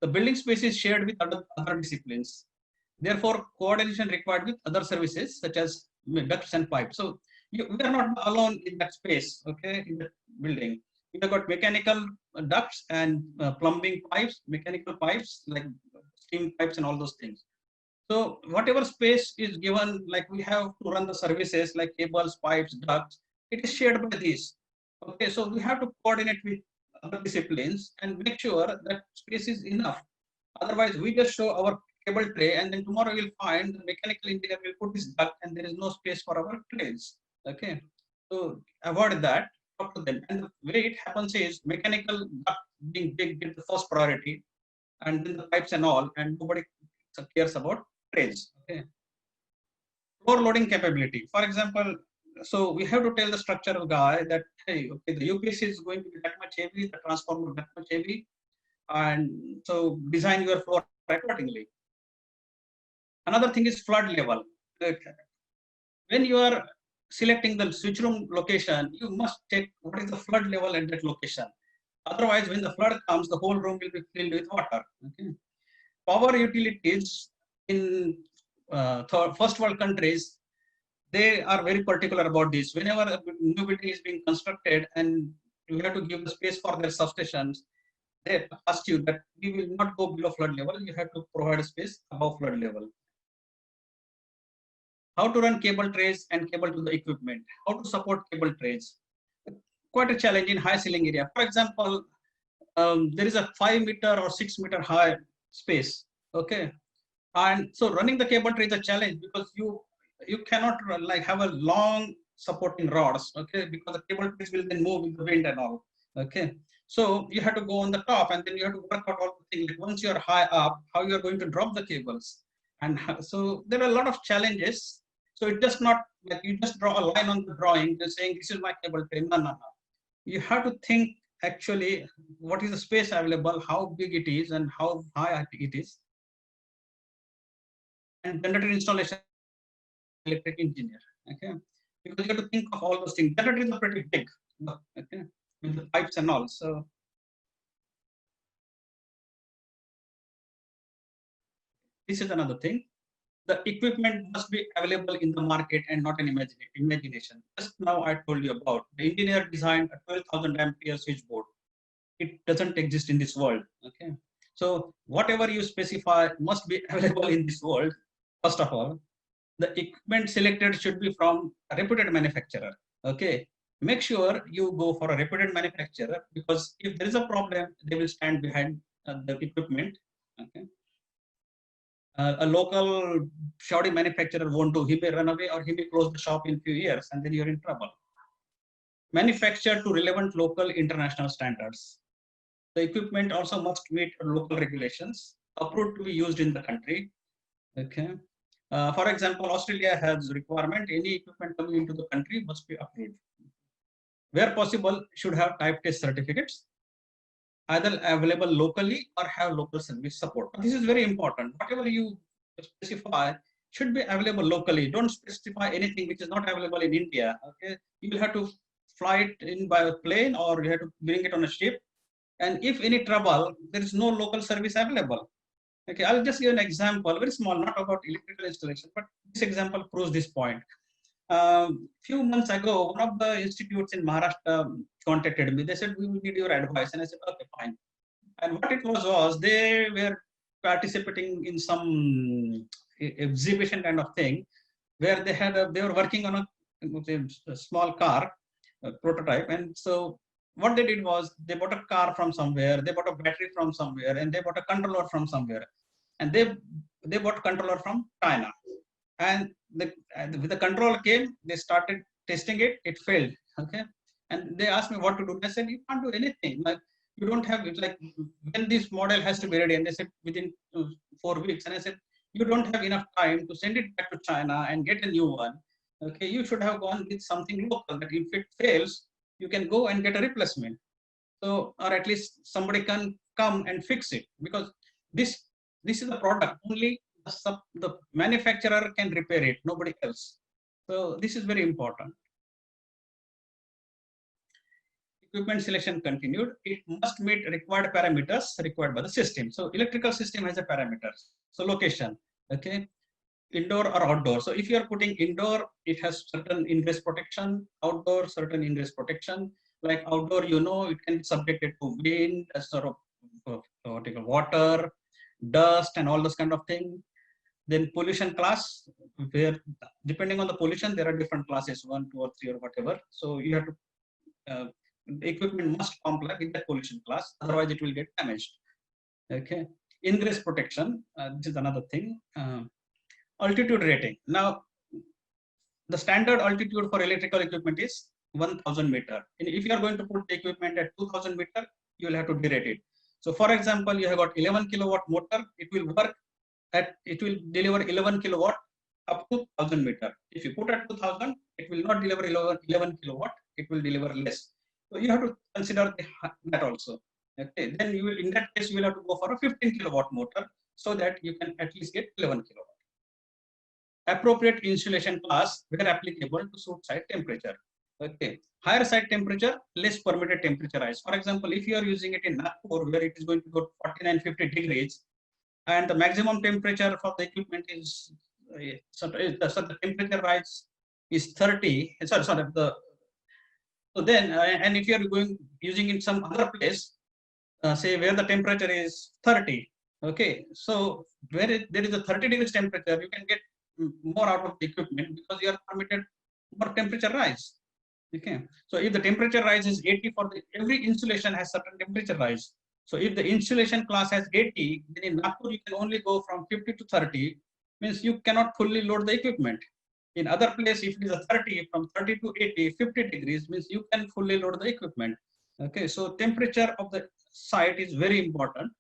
The building space is shared with other disciplines. Therefore, coordination required with other services such as ducts and pipes. So we are not alone in that space, okay, in the building. We have got mechanical ducts and plumbing pipes, mechanical pipes like steam pipes and all those things. So whatever space is given, like we have to run the services like cables, pipes, ducts, it is shared by these. Okay, so we have to coordinate with other disciplines and make sure that space is enough. Otherwise, we just show our cable tray and then tomorrow you'll find the mechanical engineer will put this duct and there is no space for our trays. Okay, so avoid that, talk to them. And the way it happens is mechanical duct being big get the first priority, and then the pipes and all, and nobody cares about trays. Okay. Floor loading capability. For example, so we have to tell the structural guy that, hey, okay, the UPS is going to be that much heavy, the transformer that much heavy, and so design your floor accordingly. Another thing is flood level. When you are selecting the switch room location, you must check what is the flood level at that location. Otherwise, when the flood comes, the whole room will be filled with water. Okay. Power utilities in first world countries, they are very particular about this. Whenever a new building is being constructed and you have to give the space for their substations, they ask you that we will not go below flood level. You have to provide a space above flood level. How to run cable trays and cable to the equipment. How to support cable trays. Quite a challenge in high ceiling area. For example, there is a 5 meter or 6 meter high space. Okay, and so running the cable tray is a challenge because you cannot like have a long supporting rods. Okay, because the cable trays will then move with the wind and all. Okay, so you have to go on the top and then you have to work out all the things. Like once you are high up, how you are going to drop the cables. And so there are a lot of challenges. So it's just not like you just draw a line on the drawing, just saying this is my cable tray. No, no, no. You have to think actually what is the space available, how big it is, and how high it is. And generator installation, electric engineer. Okay, because you have to think of all those things. Generators are pretty big. Okay, with the pipes and all. So this is another thing. The equipment must be available in the market and not an imagination. Just now I told you about the engineer designed a 12,000 ampere switchboard. It doesn't exist in this world. Okay, So whatever you specify must be available in this world. First of all, the equipment selected should be from a reputed manufacturer. Okay, make sure you go for a reputed manufacturer, because if there is a problem, they will stand behind the equipment. Okay, a local shoddy manufacturer won't do. He may run away, or he may close the shop in few years, and then you're in trouble. Manufacture to relevant local international standards. The equipment also must meet local regulations, approved to be used in the country. Okay. For example, Australia has requirement any equipment coming into the country must be approved. Where possible, should have type test certificates, either available locally or have local service support. This is very important. Whatever you specify should be available locally. Don't specify anything which is not available in India. Okay, you will have to fly it in by a plane, or you have to bring it on a ship. And if any trouble, there is no local service available. Okay, I'll just give an example, very small, not about electrical installation, but this example proves this point. Few months ago, one of the institutes in Maharashtra contacted me. They said, we will need your advice. And I said, okay, fine. And what it was they were participating in some exhibition kind of thing, where they were working on a small car, a prototype. And so what they did was they bought a car from somewhere, they bought a battery from somewhere, and they bought a controller from somewhere. And they bought controller from China. And with the control came, they started testing it, it failed. Okay. And they asked me what to do. I said, you can't do anything. Like, you don't have it, like when this model has to be ready. And they said within 4 weeks. And I said, you don't have enough time to send it back to China and get a new one. Okay, you should have gone with something local, that if it fails, you can go and get a replacement. So, or at least somebody can come and fix it, because this is a product, only the manufacturer can repair it, nobody else. So this is very important. Equipment selection continued. It must meet required parameters required by the system. So electrical system has a parameters. So location, okay, indoor or outdoor. So if you are putting indoor, it has certain ingress protection, outdoor certain ingress protection. Like outdoor, it can be subjected to wind, sort of water, dust, and all those kind of things. Then pollution class, where depending on the pollution, there are different classes, 1, 2, or 3, or whatever. So you have to, the equipment must comply with that pollution class, otherwise it will get damaged. Okay. Ingress protection, this is another thing. Altitude rating. Now, the standard altitude for electrical equipment is 1000 meter. And if you are going to put the equipment at 2000 meter, you will have to derate it. So for example, you have got 11 kilowatt motor, it will deliver 11 kilowatt up to 1000 meter. If you put at 2000, it will not deliver 11 kilowatt, it will deliver less. So you have to consider that also. Okay, then you will, in that case, you will have to go for a 15 kilowatt motor, so that you can at least get 11 kilowatt. Appropriate insulation class where applicable to suit site temperature. Okay, higher site temperature, less permitted temperature rise. For example, if you are using it in Nagpur, where it is going to go 49-50 degrees, and the maximum temperature for the equipment is so the temperature rise is 30. So then, and if you are using in some other place, say where the temperature is 30. Okay, so where there is a 30 degrees temperature, you can get more out of the equipment, because you are permitted more temperature rise. Okay, so if the temperature rise is 80, every insulation has certain temperature rise. So if the insulation class has 80, then in Nagpur you can only go from 50 to 30, means you cannot fully load the equipment. In other place, if it is a 30, from 30 to 80, 50 degrees, means you can fully load the equipment. Okay, so temperature of the site is very important.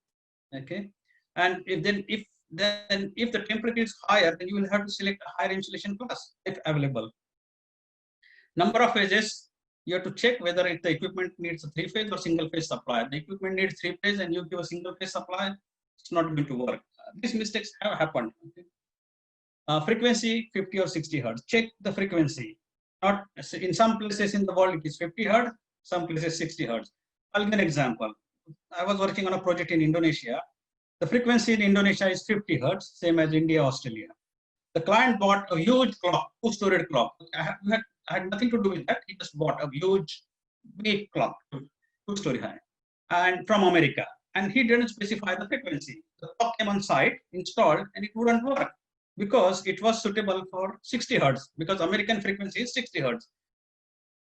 Okay, and if the temperature is higher, then you will have to select a higher insulation class if available. Number of phases, you have to check whether the equipment needs a 3-phase or single-phase supply. The equipment needs 3-phase and you give a single-phase supply, it's not going to work. These mistakes have happened. Okay. Frequency 50 or 60 hertz. Check the frequency. Not in some places in the world it is 50 hertz, some places 60 hertz. I'll give an example. I was working on a project in Indonesia. The frequency in Indonesia is 50 hertz, same as India, Australia. The client bought a huge clock, 2-storied clock. I had nothing to do with that. He just bought a huge, big clock, 2-story high, and from America. and he didn't specify the frequency. The clock came on site, installed, and it wouldn't work because it was suitable for 60 hertz, because American frequency is 60 hertz.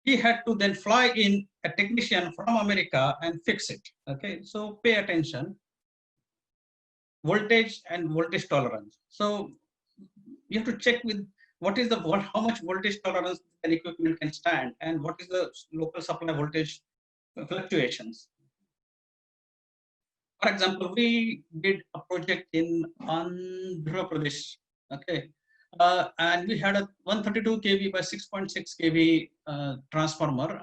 He had to then fly in a technician from America and fix it. Okay, so pay attention. Voltage and voltage tolerance. So you have to check with how much voltage tolerance an equipment can stand, and what is the local supply voltage fluctuations. For example, we did a project in Andhra Pradesh, okay, and we had a 132 kV by 6.6 kV transformer,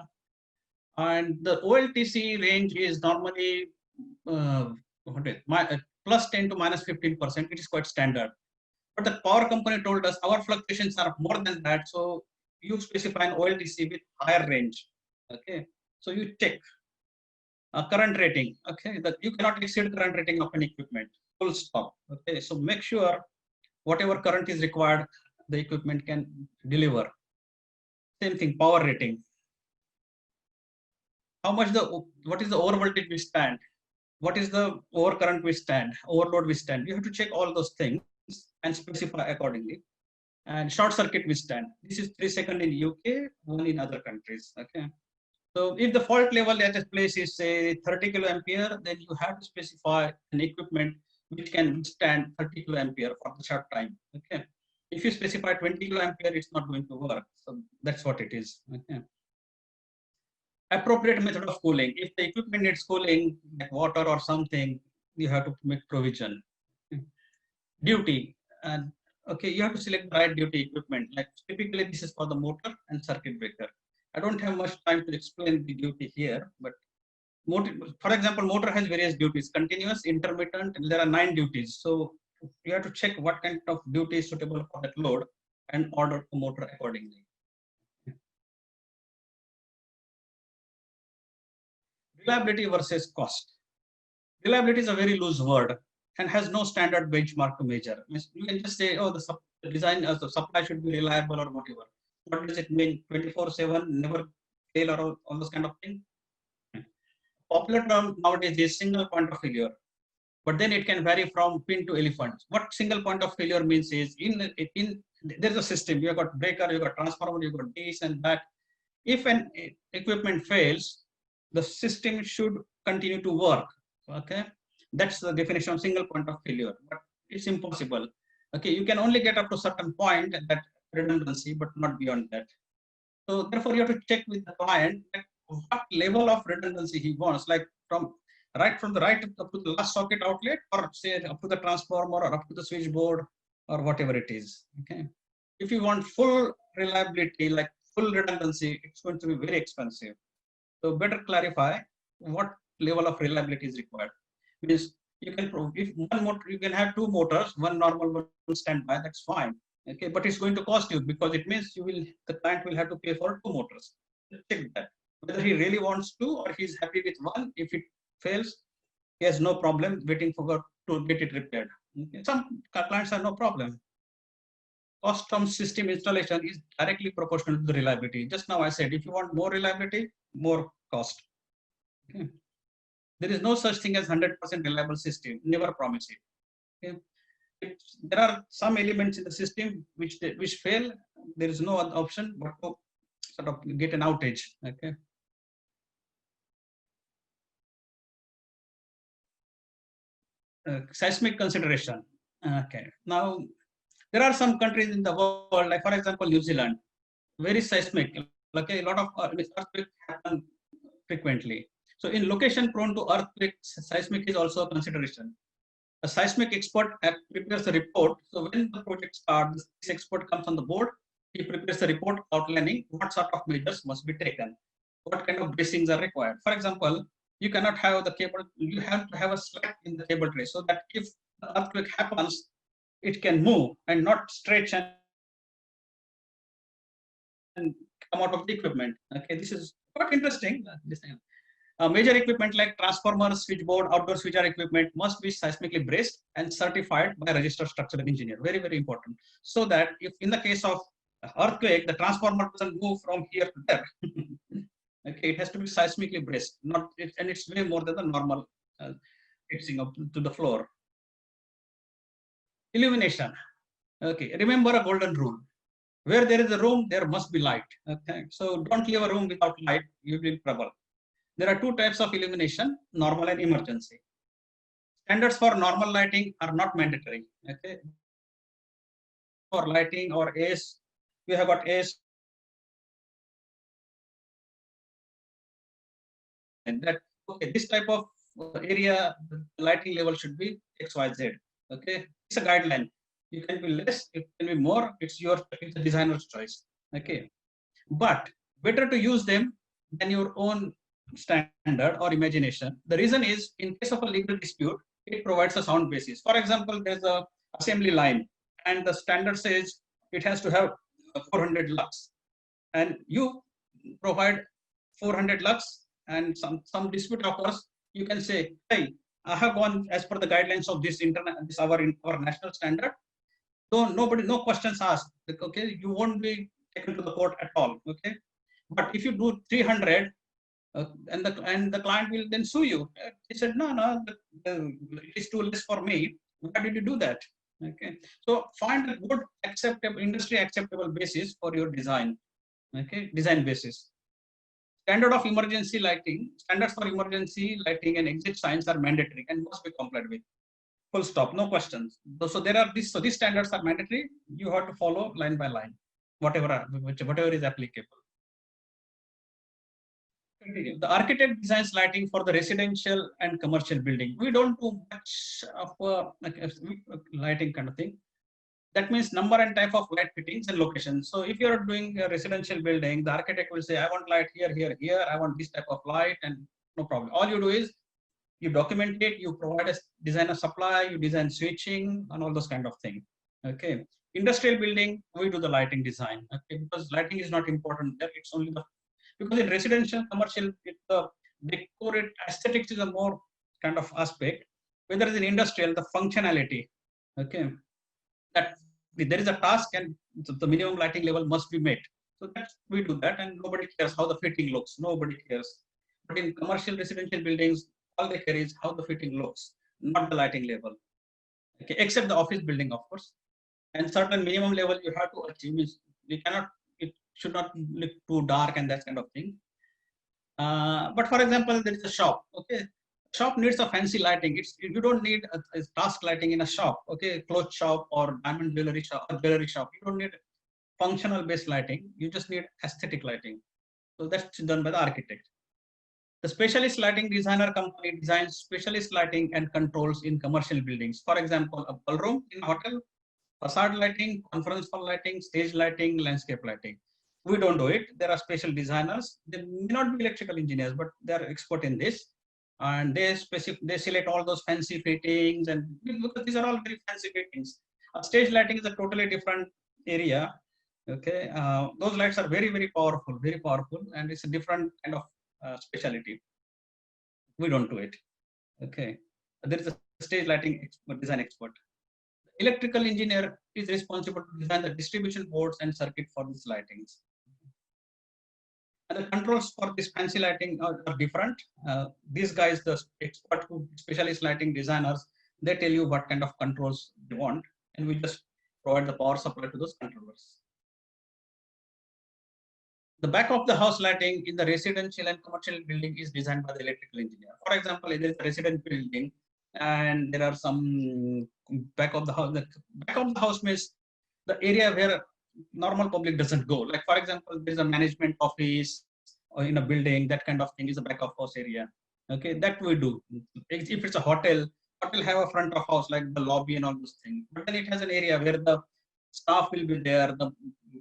and the OLTC range is normally plus 10 to minus 15%. It is quite standard. But the power company told us our fluctuations are more than that, so you specify an OLTC with higher range. Okay, so you check current rating. Okay, that you cannot exceed current rating of an equipment. Full stop. Okay, so make sure whatever current is required, the equipment can deliver. Same thing, power rating. What is the over voltage withstand? What is the over current withstand? Overload withstand? You have to check all those things and specify accordingly. And short circuit withstand. This is 3 seconds in UK, 1 in other countries. Okay. So if the fault level at a place is say 30 kiloampere, then you have to specify an equipment which can withstand 30 kiloampere for the short time. Okay. If you specify 20 kiloampere, it's not going to work. So that's what it is. Okay. Appropriate method of cooling. If the equipment needs cooling, like water or something, you have to make provision. Duty. And okay, you have to select the right duty equipment. Like typically this is for the motor and circuit breaker. I don't have much time to explain the duty here, but for example, motor has various duties: continuous, intermittent, and there are 9 duties. So you have to check what kind of duty is suitable for that load and order the motor accordingly. Reliability versus cost. Reliability is a very loose word and has no standard benchmark to measure. You can just say, oh, the design of the supply should be reliable or whatever. What does it mean? 24/7, never fail, or all those kind of things? Popular term nowadays is single point of failure, but then it can vary from pin to elephant. What single point of failure means is there's a system. You have got breaker, you got transformer, you got this and that. If an equipment fails, the system should continue to work. Okay, that's the definition of single point of failure. But it's impossible. Okay, you can only get up to a certain point, that redundancy, but not beyond that. So therefore, you have to check with the client what level of redundancy he wants, like from the right up to the last socket outlet, or say up to the transformer, or up to the switchboard, or whatever it is. Okay, if you want full reliability, like full redundancy, it's going to be very expensive. So better clarify what level of reliability is required. Means you can if one motor, you can have 2 motors, one normal, one standby. That's fine. Okay, but it's going to cost you, because it means the client will have to pay for 2 motors. Check that whether he really wants to, or he's happy with one. If it fails, he has no problem waiting for to get it repaired. Okay. Some clients have no problem. Cost from system installation is directly proportional to the reliability. Just now I said, if you want more reliability, more cost. Okay. There is no such thing as 100% reliable system. Never promise it. Okay. There are some elements in the system which fail. There is no other option but to sort of get an outage. Okay. Seismic consideration. Okay. Now there are some countries in the world, like for example New Zealand, very seismic. Okay, a lot of earthquakes happen frequently. So in location prone to earthquakes, seismic is also a consideration. A seismic expert prepares a report. So when the project starts, this expert comes on the board. He prepares a report outlining what sort of measures must be taken, what kind of bracings are required. For example, you cannot have the cable. You have to have a slack in the cable tray so that if the earthquake happens, it can move and not stretch and come out of the equipment. Okay, this is quite interesting. Major equipment like transformers, switchboard, outdoor switcher equipment must be seismically braced and certified by a registered structural engineer. Very, very important. So that if in the case of earthquake, the transformer doesn't move from here to there. Okay, it has to be seismically braced, and it's way more than the normal fixing up to the floor. Illumination. Okay, remember a golden rule. Where there is a room, there must be light. Okay, so don't leave a room without light, you'll be in trouble. There are two types of illumination, normal and emergency. Standards for normal lighting are not mandatory. Okay, for lighting or ACE, we have got ACE. And that, okay, this type of area, the lighting level should be XYZ. Okay, it's a guideline. You can be less, it can be more, it's the designer's choice. Okay, but better to use them than your own standard or imagination. The reason is, in case of a legal dispute, it provides a sound basis. For example, there's a assembly line and the standard says it has to have 400 lux, and you provide 400 lux, and some dispute occurs. You can say, hey, I have gone as per the guidelines of this our national standard. So no questions asked. Okay, you won't be taken to the court at all. Okay, but if you do 300, and the client will then sue you. He said, no, it is too less for me. Why did you do that? Okay, so find a good acceptable industry acceptable basis for your design. Okay, design basis. Standards for emergency lighting and exit signs are mandatory and must be complied with. Full stop, no questions. So there are these. So these standards are mandatory. You have to follow line by line, whatever is applicable. Continue. The architect designs lighting for the residential and commercial building. We don't do much of lighting kind of thing. That means number and type of light fittings and locations. So if you're doing a residential building, the architect will say, I want light here, here, here. I want this type of light, and no problem. All you do is you document it, you provide a design a supply, you design switching and all those kind of things. Okay. Industrial building, we do the lighting design. Okay, because lighting is not important there. It's only because in residential, commercial, the decorate aesthetics is a more kind of aspect. Whether it's in industrial, the functionality. Okay. That there is a task and the minimum lighting level must be met. So we do that, and nobody cares how the fitting looks. Nobody cares. But in commercial residential buildings, all they care is how the fitting looks, not the lighting level. Okay, except the office building, of course. And certain minimum level you have to achieve is it should not look too dark and that kind of thing. But for example, there is a shop. Okay, shop needs a fancy lighting. You don't need a task lighting in a shop. Okay, clothes shop or diamond jewelry shop or jewelry shop. You don't need functional based lighting. You just need aesthetic lighting. So that's done by the architect. The specialist lighting designer company designs specialist lighting and controls in commercial buildings. For example, a ballroom in a hotel, facade lighting, conference hall lighting, stage lighting, landscape lighting. We don't do it. There are special designers. They may not be electrical engineers, but they are expert in this. And they select all those fancy fittings, and because these are all very fancy fittings. Stage lighting is a totally different area. Okay, those lights are very, very powerful, and it's a different kind of specialty. We don't do it. Okay, there is a stage lighting design expert. The electrical engineer is responsible to design the distribution boards and circuit for these lightings. And the controls for this fancy lighting are different. These guys, the expert specialist lighting designers, they tell you what kind of controls they want, and we just provide the power supply to those controllers. The back of the house lighting in the residential and commercial building is designed by the electrical engineer. For example, there is a residential building and there are some back of the house. The back of the house means the area where normal public doesn't go. Like for example, there is a management office or in a building, that kind of thing is a back of house area. Okay, that we do. If it's a hotel have a front of house like the lobby and all those things. But then it has an area where the staff will be there, the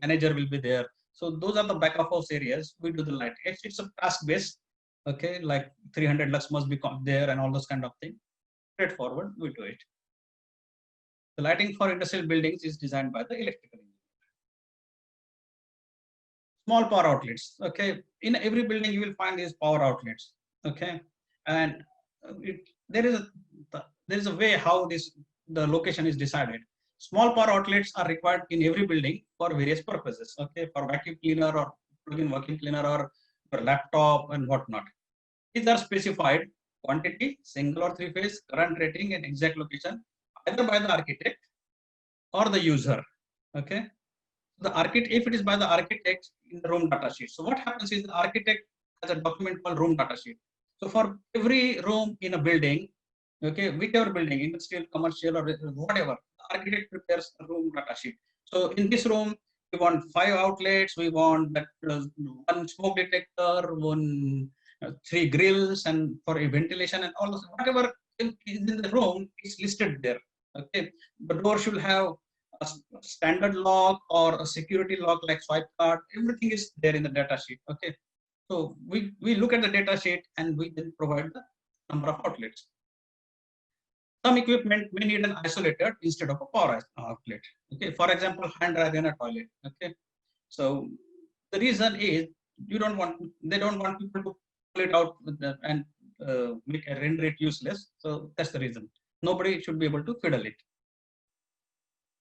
manager will be there. So those are the back of house areas. We do the light. It's a task based. Okay, like 300 lux must be there and all those kind of things. Straightforward, we do it. The lighting for industrial buildings is designed by the electrical engineer. Small power outlets. Okay, in every building you will find these power outlets. Okay, and there is a way how the location is decided. Small power outlets are required in every building for various purposes. Okay, for vacuum cleaner or plug-in vacuum cleaner or for laptop and whatnot. These are specified quantity, single or three-phase, current rating, and exact location, either by the architect or the user. Okay. The architect, if it is by the architect in the room data sheet. So what happens is the architect has a document called room data sheet. So for every room in a building, okay, whichever building, industrial, commercial, or whatever, the architect prepares a room data sheet. So in this room, we want 5 outlets, we want that one smoke detector, one 3 grills, and for a ventilation and all those, whatever is in the room is listed there. Okay, the door should have a standard lock or a security lock like swipe card. Everything is there in the data sheet. Okay, so we look at the data sheet and we then provide the number of outlets. Some equipment may need an isolator instead of a power outlet. Okay, for example, hand dryer in a toilet. Okay, so the reason is they don't want people to pull it out and make a render it useless. So that's the reason. Nobody should be able to fiddle it.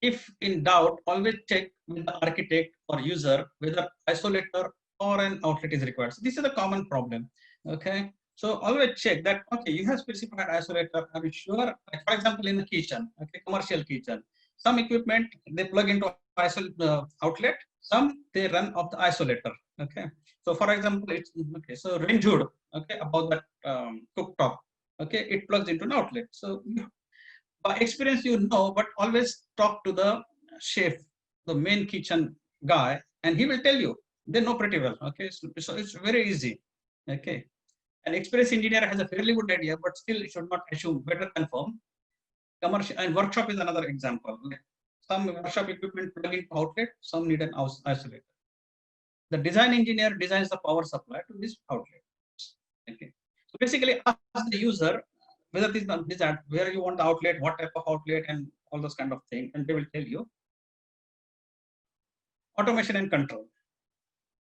If in doubt, always check with the architect or user whether isolator or an outlet is required. So this is a common problem. Okay, so always check that. Okay, you have specified isolator. Are you sure? Like for example, in the kitchen, okay, commercial kitchen, some equipment they plug into outlet. Some they run off the isolator. Okay, so for example, it's okay. So range hood, okay, about that cooktop, okay, it plugs into an outlet. So by experience, you know, but always talk to the chef, the main kitchen guy, and he will tell you. They know pretty well. Okay, so it's very easy. Okay, an experienced engineer has a fairly good idea, but still should not assume. Better confirm. Commercial and workshop is another example. Like some workshop equipment plug into outlet, some need an isolator. The design engineer designs the power supply to this outlet. Okay, so basically, ask the user whether this where you want the outlet, what type of outlet, and all those kind of things, and they will tell you. Automation and control.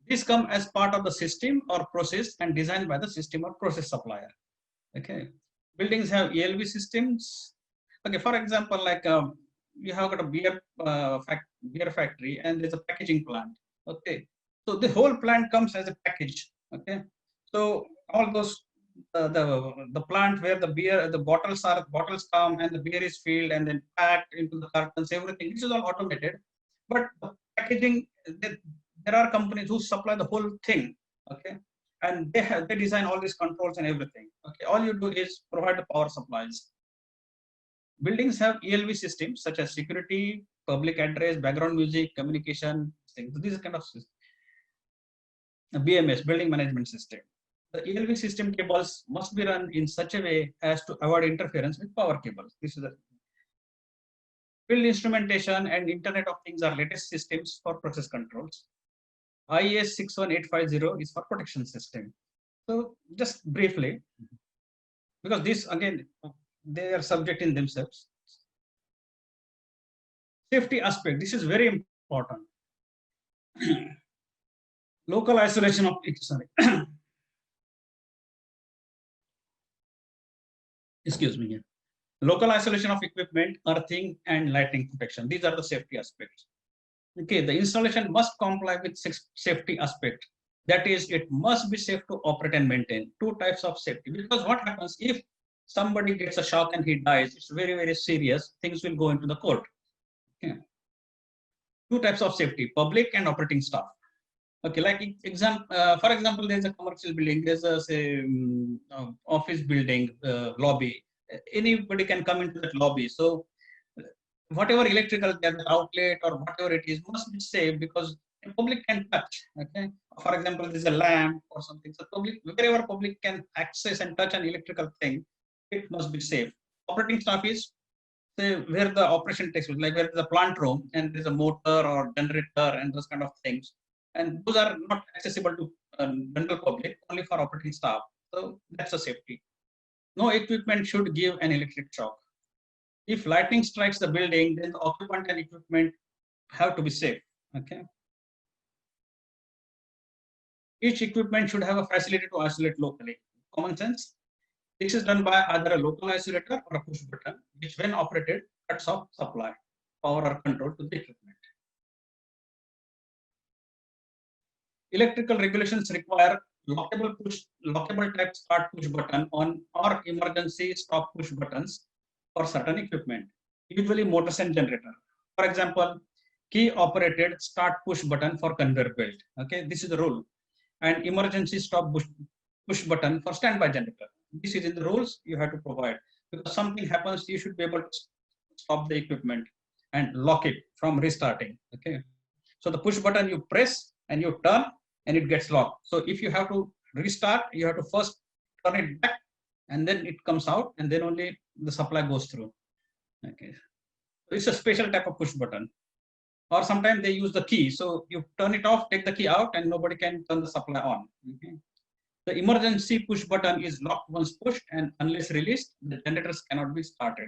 These come as part of the system or process and designed by the system or process supplier. Okay, buildings have ELV systems. Okay, for example, like you have got a beer factory and there's a packaging plant. Okay, so the whole plant comes as a package. Okay, so all those the plant where the bottles come and the beer is filled and then packed into the cartons, everything, this is all automated. But the packaging, there are companies who supply the whole thing. Okay, and they design all these controls and everything. Okay, all you do is provide the power supplies. Buildings have ELV systems such as security, public address, background music, communication things. So these kind of systems. BMS, building management system. The ELV system cables must be run in such a way as to avoid interference with power cables. This is the field instrumentation and Internet of Things are latest systems for process controls. IES 61850 is for protection system. So just briefly, because this again, they are subject in themselves. Safety aspect, this is very important. Local isolation of, sorry. Excuse me here. Local isolation of equipment, earthing, and lighting protection. These are the safety aspects. Okay, the installation must comply with 6 safety aspects. That is, it must be safe to operate and maintain. 2 types of safety. Because what happens if somebody gets a shock and he dies, it's very, very serious. Things will go into the court. Okay. 2 types of safety, public and operating staff. Okay, like for example, there's a commercial building, there's a say, office building lobby. Anybody can come into that lobby. So whatever electrical outlet or whatever it is must be safe because the public can touch. Okay, for example, there's a lamp or something. So wherever public can access and touch an electrical thing, it must be safe. Operating staff is say where the operation takes place, like where there's a plant room and there's a motor or generator and those kind of things. And those are not accessible to general public, only for operating staff. So that's a safety. No equipment should give an electric shock. If lightning strikes the building, then the occupant and equipment have to be safe. Okay. Each equipment should have a facility to isolate locally. Common sense. This is done by either a local isolator or a push button, which when operated cuts off supply, power or control to the equipment. Electrical regulations require lockable type start push button on or emergency stop push buttons for certain equipment, usually motors and generator. For example, key operated start push button for conveyor belt. Okay, this is the rule. And emergency stop push button for standby generator. This is in the rules you have to provide, because something happens, you should be able to stop the equipment and lock it from restarting. Okay, so the push button you press and you turn and it gets locked. So if you have to restart, you have to first turn it back and then it comes out, and then only the supply goes through. Okay, so it's a special type of push button. Or sometimes they use the key, so you turn it off, take the key out, and nobody can turn the supply on. Okay. The emergency push button is locked once pushed, and unless released, the generators cannot be started.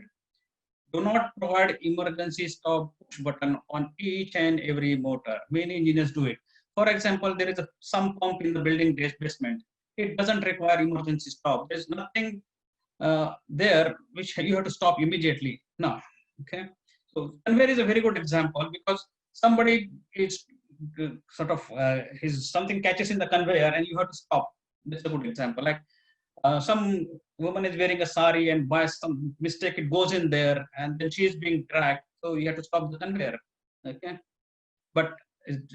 Do not provide emergency stop push button on each and every motor. Many engineers do it. For example, there is some pump in the building basement. It doesn't require emergency stop. There's nothing there which you have to stop immediately. No. Okay. So conveyor is a very good example, because somebody is something catches in the conveyor and you have to stop. That's a good example. Like some woman is wearing a sari and by some mistake it goes in there and then she is being dragged. So you have to stop the conveyor. Okay. But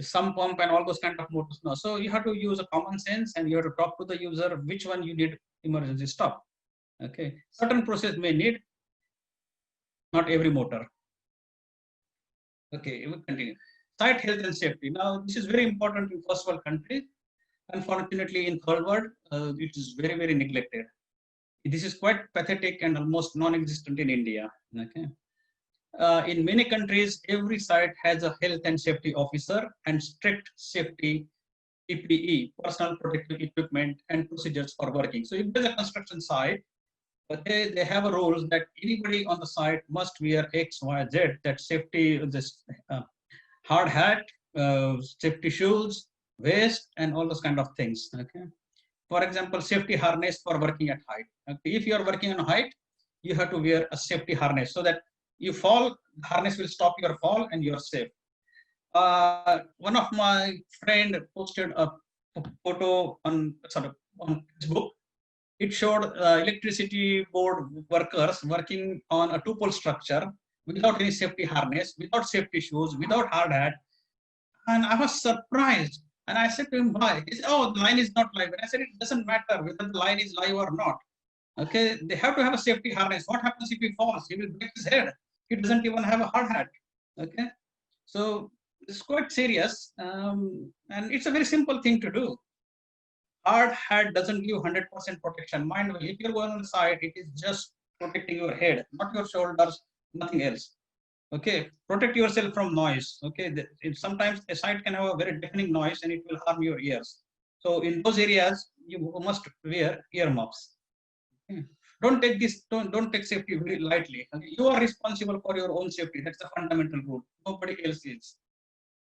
some pump and all those kind of motors, no. So you have to use a common sense and you have to talk to the user which one you need emergency stop. Okay. Certain process may need, not every motor. Okay, we will continue. Site health and safety. Now, this is very important in first world countries. Unfortunately, in third world, it is very, very neglected. This is quite pathetic and almost non-existent in India. Okay. In many countries, every site has a health and safety officer and strict safety PPE, personal protective equipment, and procedures for working. So if there's a construction site, they have a rules that anybody on the site must wear X, Y, Z, that safety, this hard hat, safety shoes, vest, and all those kind of things. Okay. For example, safety harness for working at height. Okay. If you are working on height, you have to wear a safety harness so that you fall, the harness will stop your fall and you are safe. One of my friend posted a photo on Facebook. It showed electricity board workers working on a two-pole structure without any safety harness, without safety shoes, without hard hat. And I was surprised. And I said to him, why? He said, oh, the line is not live. And I said, it doesn't matter whether the line is live or not. Okay, they have to have a safety harness. What happens if he falls? He will break his head. He doesn't even have a hard hat. Okay, so it's quite serious. And it's a very simple thing to do. Hard hat doesn't give 100% protection. Mind you, if you're going on the side, it is just protecting your head, not your shoulders, nothing else. Okay, protect yourself from noise. Okay, sometimes a site can have a very deafening noise and it will harm your ears. So in those areas, you must wear earmuffs. Okay. Don't take safety very lightly. Okay. You are responsible for your own safety. That's the fundamental rule. Nobody else is.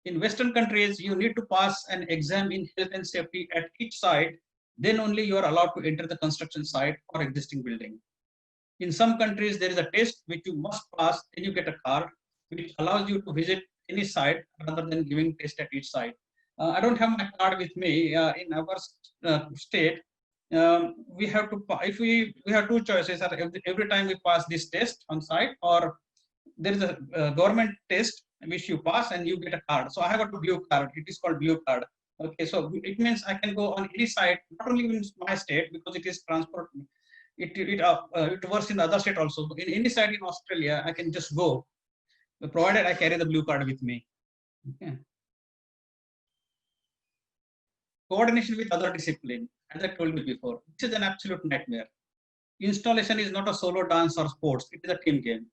In Western countries, you need to pass an exam in health and safety at each site. Then only you are allowed to enter the construction site or existing building. In some countries, there is a test which you must pass, then you get a card, which allows you to visit any site rather than giving test at each site. I don't have my card with me. In our state, we have to, if we have two choices. Every time we pass this test on site, or there is a government test which you pass and you get a card. So I have got a blue card. It is called blue card. Okay, so it means I can go on any site, not only in my state, because it is transport. It works in the other state also. In any site in Australia, I can just go, provided I carry the blue card with me. Okay. Coordination with other discipline, as I told you before, this is an absolute nightmare. Installation is not a solo dance or sports, it is a team game.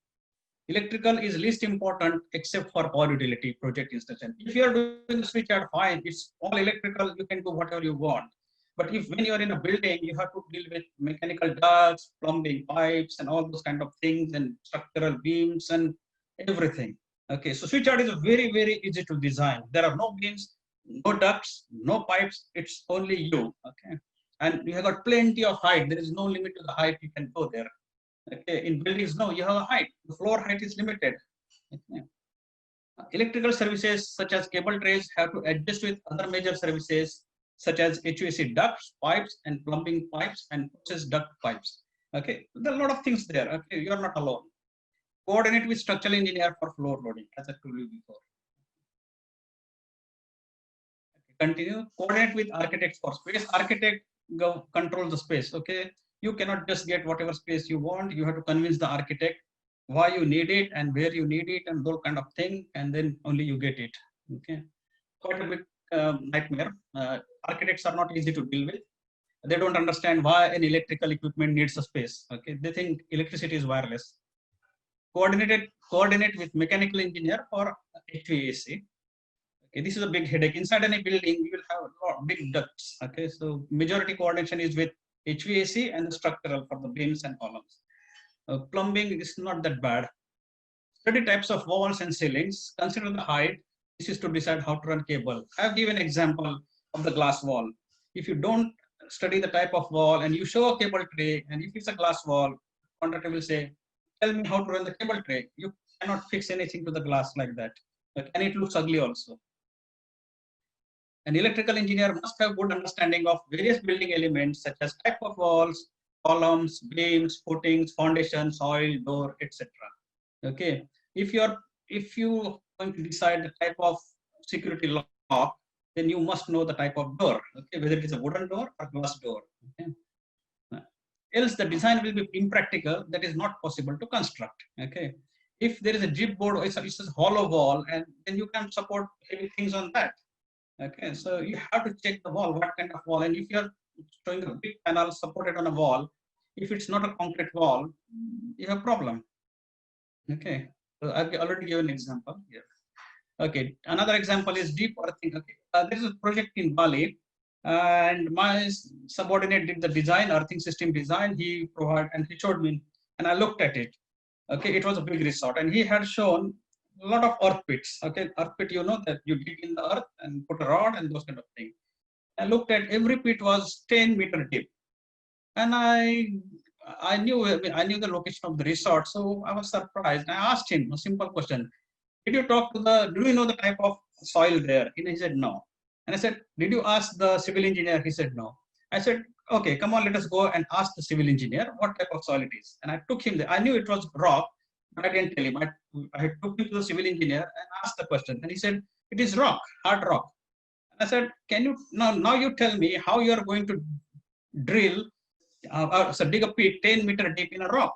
Electrical is least important except for power utility project installation. If you are doing the switch yard, fine, it's all electrical, you can do whatever you want. But if when you are in a building, you have to deal with mechanical ducts, plumbing pipes, and all those kind of things, and structural beams and everything. Okay, so switch yard is very, very easy to design. There are no beams, no ducts, no pipes. It's only you. Okay, and you have got plenty of height. There is no limit to the height you can go there. Okay, in buildings, no, you have a height. The floor height is limited. Okay. Electrical services such as cable trays have to adjust with other major services such as HVAC ducts, pipes, and plumbing pipes, and process duct pipes. Okay, there are a lot of things there. Okay, you are not alone. Coordinate with structural engineer for floor loading, as I told you before. Continue. Coordinate with architects for space. Architect controls the space. Okay, you cannot just get whatever space you want. You have to convince the architect why you need it and where you need it and those kind of thing, and then only you get it. Okay, quite a big nightmare. Architects are not easy to deal with. They don't understand why an electrical equipment needs a space. Okay, they think electricity is wireless. Coordinate with mechanical engineer for HVAC. Okay, this is a big headache. Inside any building, you will have a lot big ducts. Okay, so majority coordination is with HVAC and the structural for the beams and columns. Plumbing is not that bad. Study types of walls and ceilings. Consider the height. This is to decide how to run cable. I have given an example of the glass wall. If you don't study the type of wall and you show a cable tray, and if it's a glass wall, contractor will say, tell me how to run the cable tray. You cannot fix anything to the glass like that. Okay, and it looks ugly also. An electrical engineer must have good understanding of various building elements such as type of walls, columns, beams, footings, foundation, soil, door, etc. Okay, if you are going to decide the type of security lock, then you must know the type of door. Okay, whether it is a wooden door or glass door. Okay, else the design will be impractical. That is not possible to construct. Okay, if there is a jib board or it's a hollow wall, and then you can support heavy things on that. Okay, so you have to check the wall, what kind of wall, and if you are showing a big panel supported on a wall, if it's not a concrete wall, you have a problem. Okay, so I've already given an example here. Okay, another example is deep earthing. Okay, this is a project in Bali, and my subordinate did the design, earthing system design. He provided and he showed me, and I looked at it. Okay, it was a big resort, and he had shown a lot of earth pits. Okay, earth pit, you know that you dig in the earth and put a rod and those kind of things. I looked at every pit was 10-meter deep, and I knew the location of the resort, so I was surprised. I asked him a simple question: do you know the type of soil there? And he said no. And I said, did you ask the civil engineer? He said no. I said, okay, come on, let us go and ask the civil engineer what type of soil it is. And I took him there. I knew it was rock, but I didn't tell him. I took him to the civil engineer and asked the question. And he said, it is rock, hard rock. And I said, can you, now you tell me how you are going to drill, dig a pit 10-meter deep in a rock.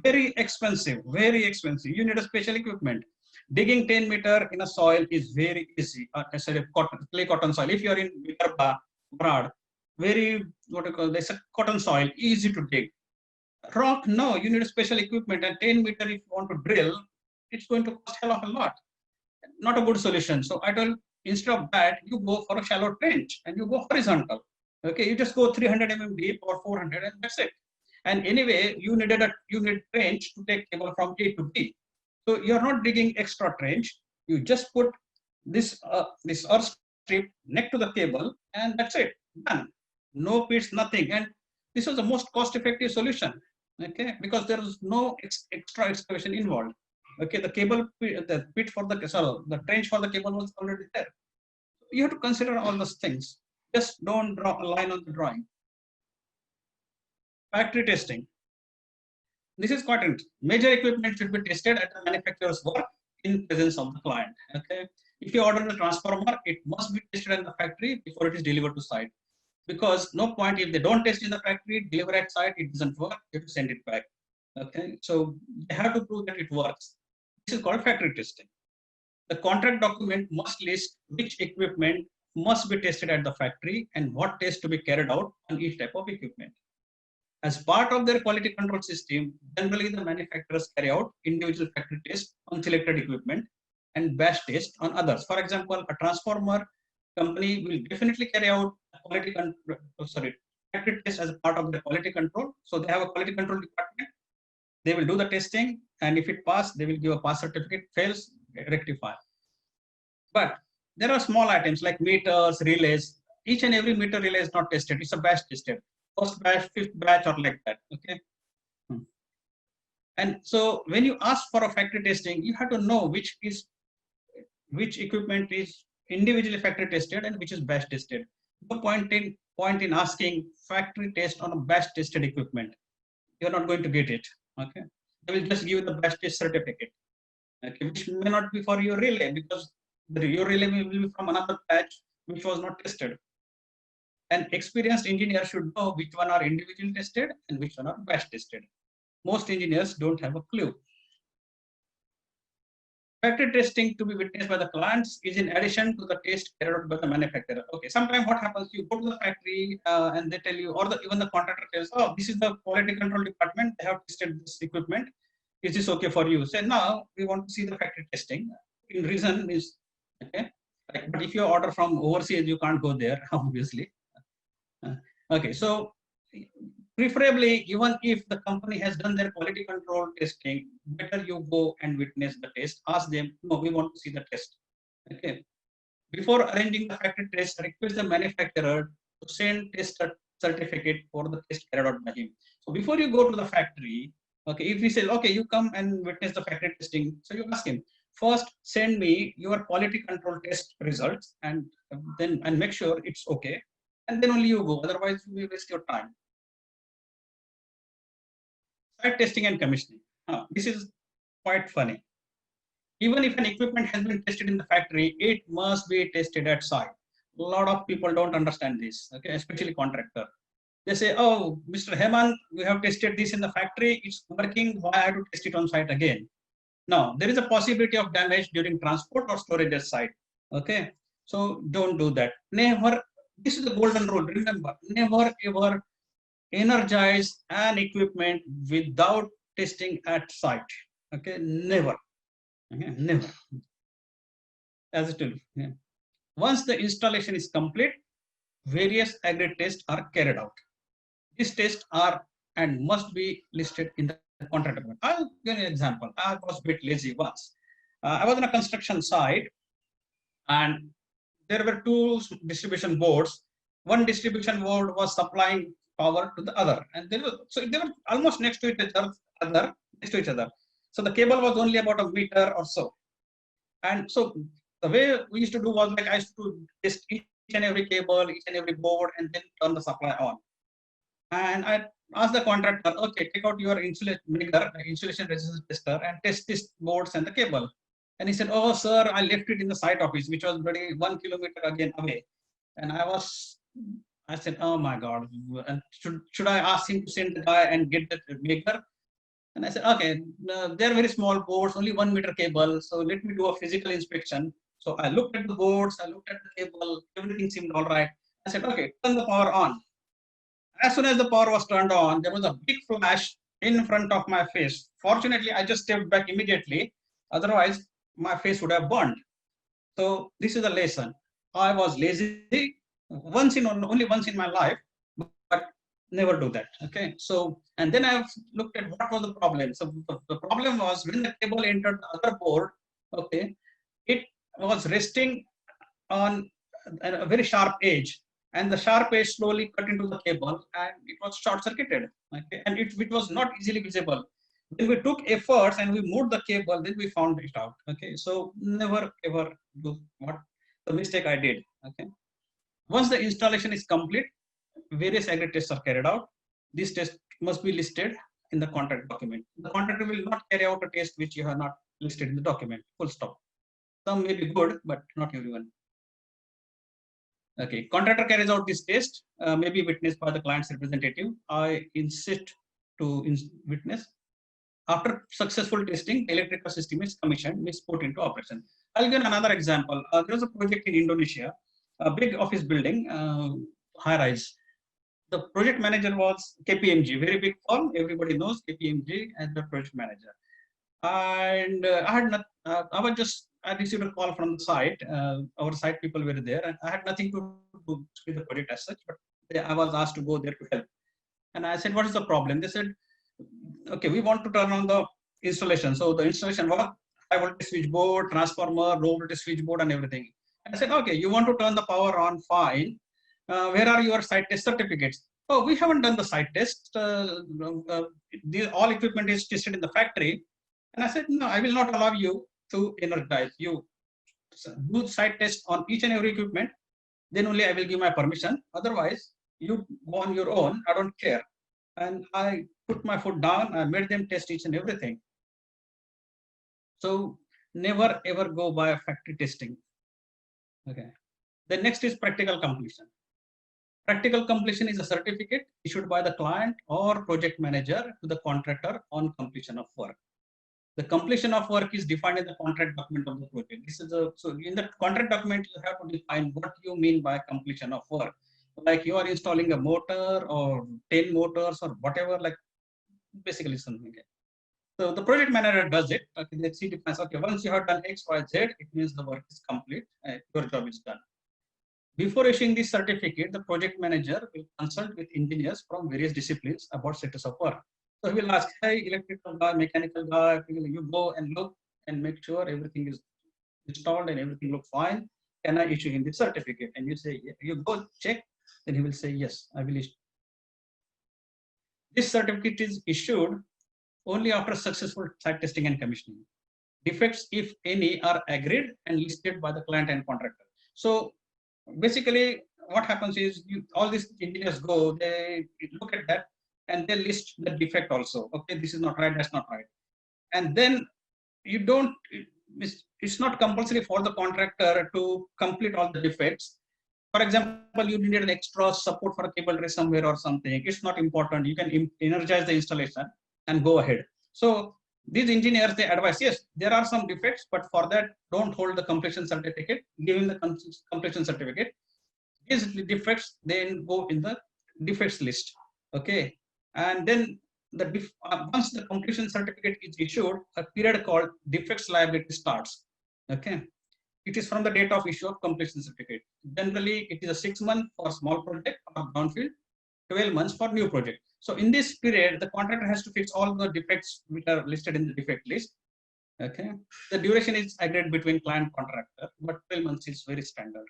Very expensive, very expensive. You need a special equipment. Digging 10-meter in a soil is very easy. Clay cotton soil. If you are in Vidarbha, Brad, very, this cotton soil, easy to dig. Rock, no, you need a special equipment, and 10-meter if you want to drill, it's going to cost hell of a lot. Not a good solution. So I told, instead of that, you go for a shallow trench and you go horizontal. Okay, you just go 300 mm deep or 400, and that's it. And anyway, you need trench to take cable from A to B. So you're not digging extra trench. You just put this earth strip next to the cable, and that's it. Done. No pits, nothing. And this was the most cost-effective solution. Okay, because there is no extra excavation involved. Okay, the pit for the trench for the cable was already there. You have to consider all those things. Just don't draw a line on the drawing. Factory testing. This is quite interesting. Major equipment should be tested at the manufacturer's work in presence of the client. Okay, if you order the transformer, it must be tested in the factory before it is delivered to site. Because no point if they don't test in the factory, deliver at site, it doesn't work, you have to send it back. Okay, so they have to prove that it works. This is called factory testing. The contract document must list which equipment must be tested at the factory and what tests to be carried out on each type of equipment. As part of their quality control system, generally the manufacturers carry out individual factory tests on selected equipment and batch tests on others. For example, a transformer company will definitely carry out factory test as a part of the quality control. So they have a quality control department. They will do the testing, and if it passes, they will give a pass certificate. Fails, rectify. But there are small items like meters, relays. Each and every meter relay is not tested. It's a batch tested. First batch, fifth batch, or like that. Okay. And so when you ask for a factory testing, you have to know which equipment is individually factory tested and which is batch tested. No point in asking factory test on a batch tested equipment. You're not going to get it. Okay, they will just give you the batch test certificate. Okay, which may not be for your relay because your relay will be from another batch which was not tested. An experienced engineer should know which one are individual tested and which one are batch tested. Most engineers don't have a clue. Factory testing to be witnessed by the clients is in addition to the test carried out by the manufacturer. Okay, sometimes what happens, you go to the factory and they tell you, or even the contractor tells, oh, this is the quality control department, they have tested this equipment. Is this okay for you? Say, now we want to see the factory testing. In reason is, okay, like, but if you order from overseas, you can't go there, obviously. Okay, so preferably, even if the company has done their quality control testing, better you go and witness the test. Ask them, no, we want to see the test. Okay. Before arranging the factory test, request the manufacturer to send test certificate for the test carried out by him. So before you go to the factory, okay, if he says, okay, you come and witness the factory testing, so you ask him, first send me your quality control test results and then and make sure it's okay. And then only you go, otherwise you will waste your time. Site testing and commissioning. This is quite funny. Even if an equipment has been tested in the factory, it must be tested at site. A lot of people don't understand this, okay, especially contractor. They say, oh, Mr. Hemant, we have tested this in the factory, it's working, why I have to test it on site again? Now, there is a possibility of damage during transport or storage at site, okay? So don't do that. Never, this is the golden rule, remember, never ever energize an equipment without testing at site. Okay, never. Okay, never. As it will. Yeah. Once the installation is complete, various agri tests are carried out. These tests are and must be listed in the contract agreement. I'll give you an example. I was a bit lazy once. I was on a construction site and there were two distribution boards. One distribution board was supplying power to the other, and they were almost next to each other. So the cable was only about a meter or so. And so the way we used to do was like I used to test each and every cable, each and every board, and then turn the supply on. And I asked the contractor, okay, take out your insulation resistance tester, and test these boards and the cable. And he said, oh, sir, I left it in the site office, which was very 1 kilometer again away. And I said, oh my God, should I ask him to send the guy and get the maker? And I said, okay, they're very small boards, only 1 meter cable. So let me do a physical inspection. So I looked at the boards, I looked at the cable, everything seemed all right. I said, okay, turn the power on. As soon as the power was turned on, there was a big flash in front of my face. Fortunately, I just stepped back immediately. Otherwise, my face would have burned. So this is a lesson. I was lazy only once in my life, but never do that. Okay. So, and then I've looked at what was the problem. So the problem was when the cable entered the other board, okay, it was resting on a very sharp edge, and the sharp edge slowly cut into the cable and it was short circuited. Okay. And it was not easily visible. When we took efforts and we moved the cable, then we found it out. Okay. So never ever do what the mistake I did. Okay. Once the installation is complete, various agri tests are carried out. These tests must be listed in the contract document. The contractor will not carry out a test which you have not listed in the document. Full stop. Some may be good, but not everyone. Okay, contractor carries out this test, may be witnessed by the client's representative. I insist to witness. After successful testing, the electrical system is commissioned, is put into operation. I'll give another example. There was a project in Indonesia, a big office building, high rise. The project manager was KPMG, very big firm. Everybody knows KPMG as the project manager. And I received a call from the site. Our site people were there, and I had nothing to do with the project as such, but I was asked to go there to help. And I said, what is the problem? They said, okay, we want to turn on the installation. So the installation was high voltage switchboard, transformer, low voltage switchboard, and everything. I said, okay, you want to turn the power on, fine. Where are your site test certificates? Oh, we haven't done the site test. All equipment is tested in the factory. And I said, no, I will not allow you to energize. You do site test on each and every equipment. then only I will give my permission. Otherwise, you go on your own. I don't care. And I put my foot down. I made them test each and everything. So never ever go by factory testing. Okay. The next is practical completion. Practical completion is a certificate issued by the client or project manager to the contractor on completion of work. The completion of work is defined in the contract document of the project. This is so in the contract document, you have to define what you mean by completion of work. Like you are installing a motor or 10 motors or whatever, like basically something. So the project manager does it. Okay, let's see, defines, okay, once you have done X, Y, Z, it means the work is complete, your job is done. Before issuing this certificate, the project manager will consult with engineers from various disciplines about status of work. So he will ask, hey, electrical guy, mechanical guy, you go and look and make sure everything is installed and everything looks fine. Can I issue him this certificate? And you say, yeah. You go check, then he will say, yes, I will issue. This certificate is issued only after successful site testing and commissioning. Defects, if any, are agreed and listed by the client and contractor. So basically, what happens is all these engineers go, they look at that and they list the defect also. Okay, this is not right, that's not right. And then you don't, it's not compulsory for the contractor to complete all the defects. For example, you need an extra support for a cable tray somewhere or something. It's not important. You can energize the installation and go ahead. So these engineers, they advise, yes, there are some defects, but for that, don't hold the completion certificate, give him the completion certificate. These defects then go in the defects list. Okay. And then once the completion certificate is issued, a period called defects liability starts. Okay. It is from the date of issue of completion certificate. Generally, it is a 6 month for small project or brownfield, 12 months for new project. So in this period, the contractor has to fix all the defects which are listed in the defect list. Okay. The duration is agreed between client contractor, but 12 months is very standard.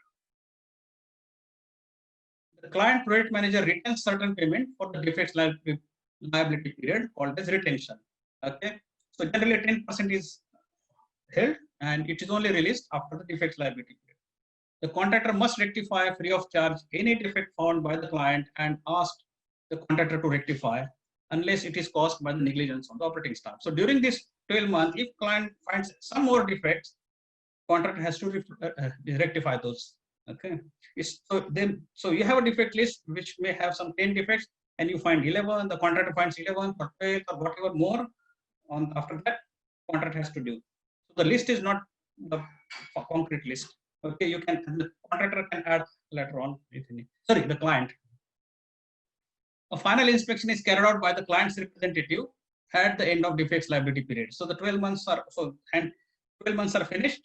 The client project manager retains certain payment for the defects liability period called as retention. Okay. So generally 10% is held and it is only released after the defects liability period. The contractor must rectify free of charge any defect found by the client and ask the contractor to rectify unless it is caused by the negligence of the operating staff. So during this 12 months, if client finds some more defects, contractor has to rectify those. Okay. So you have a defect list which may have some 10 defects and you find 11, the contractor finds 11 or 12 or whatever more on after that, contractor has to do. So the list is not the concrete list. Okay, the contractor can add later on if you need. Sorry, the client. A final inspection is carried out by the client's representative at the end of defects liability period. So the 12 months are 12 months are finished.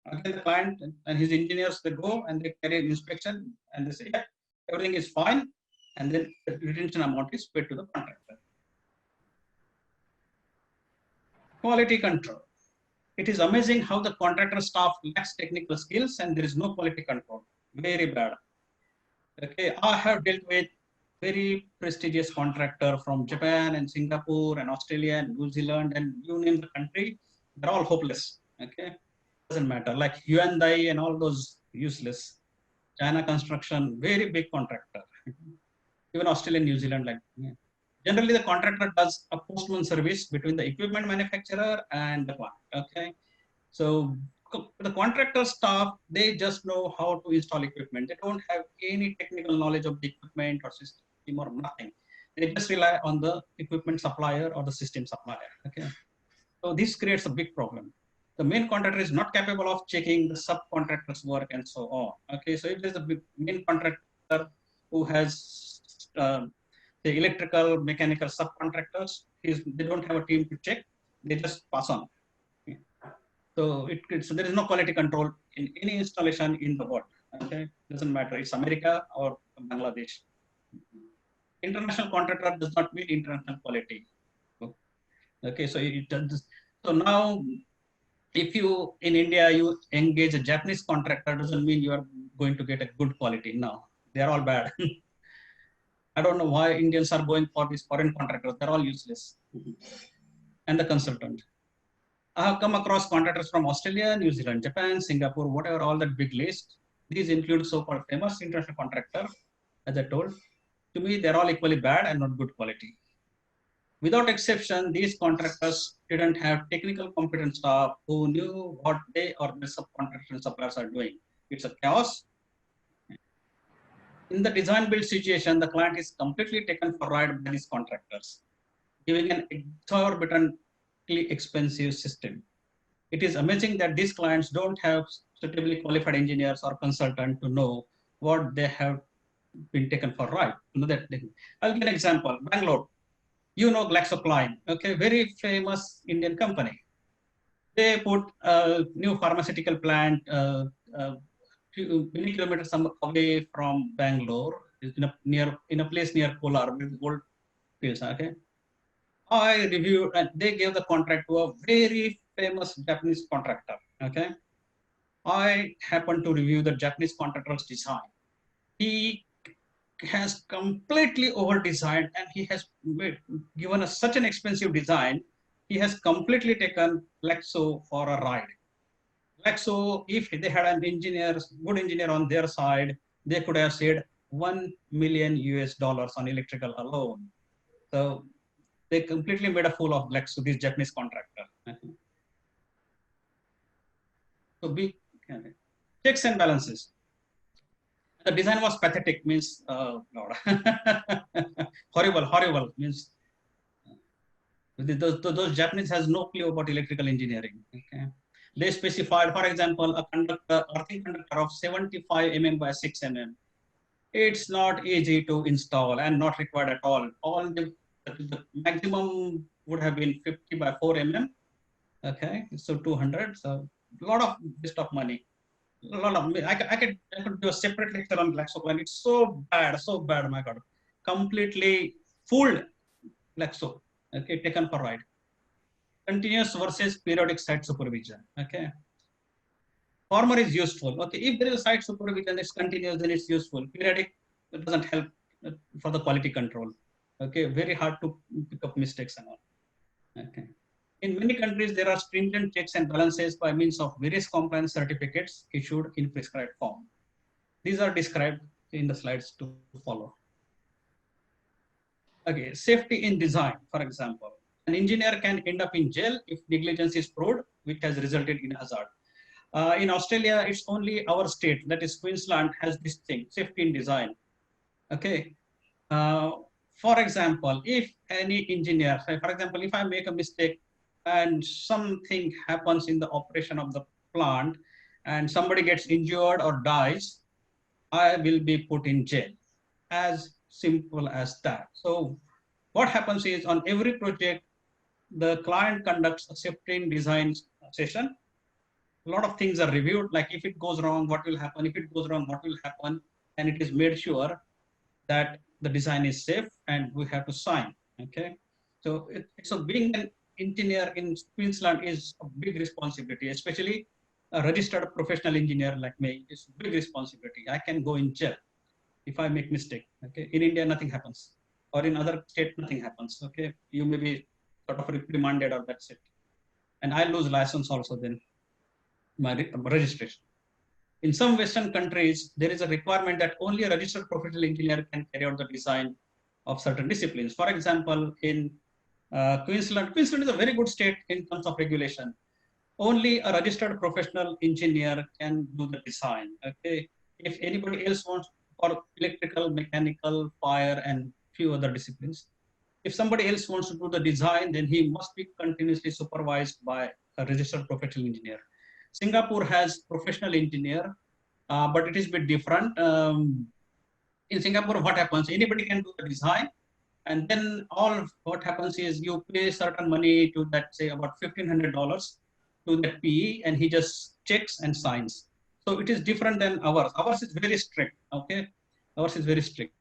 Again, the client and his engineers, they go and they carry an inspection and they say, yeah, everything is fine. And then the retention amount is paid to the contractor. Quality control. It is amazing how the contractor staff lacks technical skills and there is no quality control. Very bad. Okay, I have dealt with very prestigious contractor from Japan and Singapore and Australia and New Zealand and you name the country, they're all hopeless. Okay, doesn't matter. Like Hyundai and all those useless. China Construction, very big contractor. Even Australia and New Zealand, like. Yeah. Generally, the contractor does a postman service between the equipment manufacturer and the client. Okay, so the contractor staff, they just know how to install equipment. They don't have any technical knowledge of the equipment or system or nothing. They just rely on the equipment supplier or the system supplier. Okay, so this creates a big problem. The main contractor is not capable of checking the subcontractor's work and so on. Okay, so if there's a main contractor who has the electrical, mechanical subcontractors, they don't have a team to check, they just pass on. Okay. So there is no quality control in any installation in the world. Okay, doesn't matter, it's America or Bangladesh. International contractor does not mean international quality. Okay, so it does. So now, if you in India you engage a Japanese contractor, doesn't mean you are going to get a good quality. No, they are all bad. I don't know why Indians are going for these foreign contractors. They're all useless. And the consultant. I have come across contractors from Australia, New Zealand, Japan, Singapore, whatever, all that big list. These include so-called famous international contractor, as I told. To me, they're all equally bad and not good quality. Without exception, these contractors didn't have technical competent staff who knew what they or their subcontractors and suppliers are doing. It's a chaos. In the design build situation, the client is completely taken for a ride by these contractors, giving an exorbitantly expensive system. It is amazing that these clients don't have suitably qualified engineers or consultants to know what they have been taken for right. You know that. I'll give an example. Bangalore, you know GlaxoSmithKline, okay, very famous Indian company. They put a new pharmaceutical plant many kilometers away from Bangalore, in a place near Kolar, with gold fields. Okay, I reviewed, and they gave the contract to a very famous Japanese contractor. Okay, I happened to review the Japanese contractor's design. He has completely over-designed, and he has given us such an expensive design. He has completely taken Glaxo for a ride. Glaxo, if they had an engineer, good engineer on their side, they could have saved $1 million on electrical alone. So they completely made a fool of Glaxo, this Japanese contractor. So big checks and balances. The design was pathetic, means horrible, means those Japanese has no clue about electrical engineering. Okay. They specified, for example, a conductor, earthing conductor of 75 mm by 6 mm. It's not easy to install and not required at all. The maximum would have been 50 by 4 mm. Okay, so 200. So a lot of waste of money. A lot of, I could do a separate lecture on GlaxoSmithKline. It's so bad, my God. Completely fooled Glaxo. Okay, taken for ride. Continuous versus periodic site supervision. Okay. Former is useful. Okay, if there is site supervision, it's continuous, then it's useful. Periodic, it doesn't help for the quality control. Okay, very hard to pick up mistakes and all. Okay. In many countries, there are stringent checks and balances by means of various compliance certificates issued in prescribed form. These are described in the slides to follow. Okay, safety in design, for example. An engineer can end up in jail if negligence is proved, which has resulted in hazard. In Australia, it's only our state, that is Queensland, has this thing, safety in design. Okay. For example, if any engineer, say for example, if I make a mistake and something happens in the operation of the plant and somebody gets injured or dies, I will be put in jail. As simple as that. So what happens is on every project, the client conducts a safety in design session. A lot of things are reviewed, like if it goes wrong, what will happen? If it goes wrong, what will happen? And it is made sure that the design is safe and we have to sign. Okay. So, so being an engineer in Queensland is a big responsibility, especially a registered professional engineer like me. It's a big responsibility. I can go in jail if I make mistake. Okay. In India, nothing happens. Or in other state, nothing happens. Okay. You may be sort of reprimanded or that's it. And I lose license also then, my registration. In some Western countries, there is a requirement that only a registered professional engineer can carry out the design of certain disciplines. For example, in Queensland is a very good state in terms of regulation. Only a registered professional engineer can do the design. Okay, if anybody else wants for electrical, mechanical, fire, and few other disciplines, if somebody else wants to do the design, then he must be continuously supervised by a registered professional engineer. Singapore has professional engineer, but it is a bit different. In Singapore, what happens? Anybody can do the design, and then all what happens is you pay certain money to that, say about $1,500 to that PE, and he just checks and signs. So it is different than ours. Ours is very strict. Okay, ours is very strict.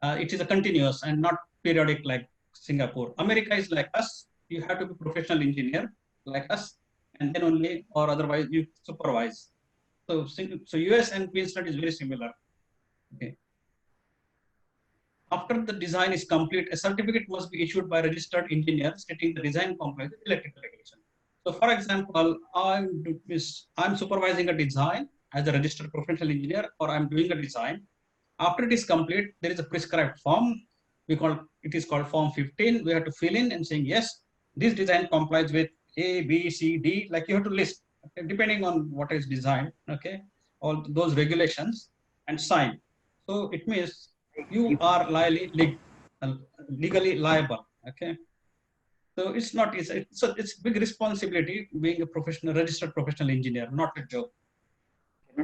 It is a continuous and not periodic like Singapore. America is like us. You have to be professional engineer like us, and then only, or otherwise you supervise. So US and Queensland is very similar. Okay. After the design is complete, a certificate must be issued by a registered engineer stating the design complies with electrical regulation. So for example, I'm supervising a design as a registered professional engineer, or I'm doing a design. After it is complete, there is a prescribed form. It is called Form 15. We have to fill in and saying, yes, this design complies with A, B, C, D. Like you have to list, okay, depending on what is designed, okay, all those regulations, and sign. So it means you are legally liable, okay. So it's not, it's big responsibility being a registered professional engineer, not a joke.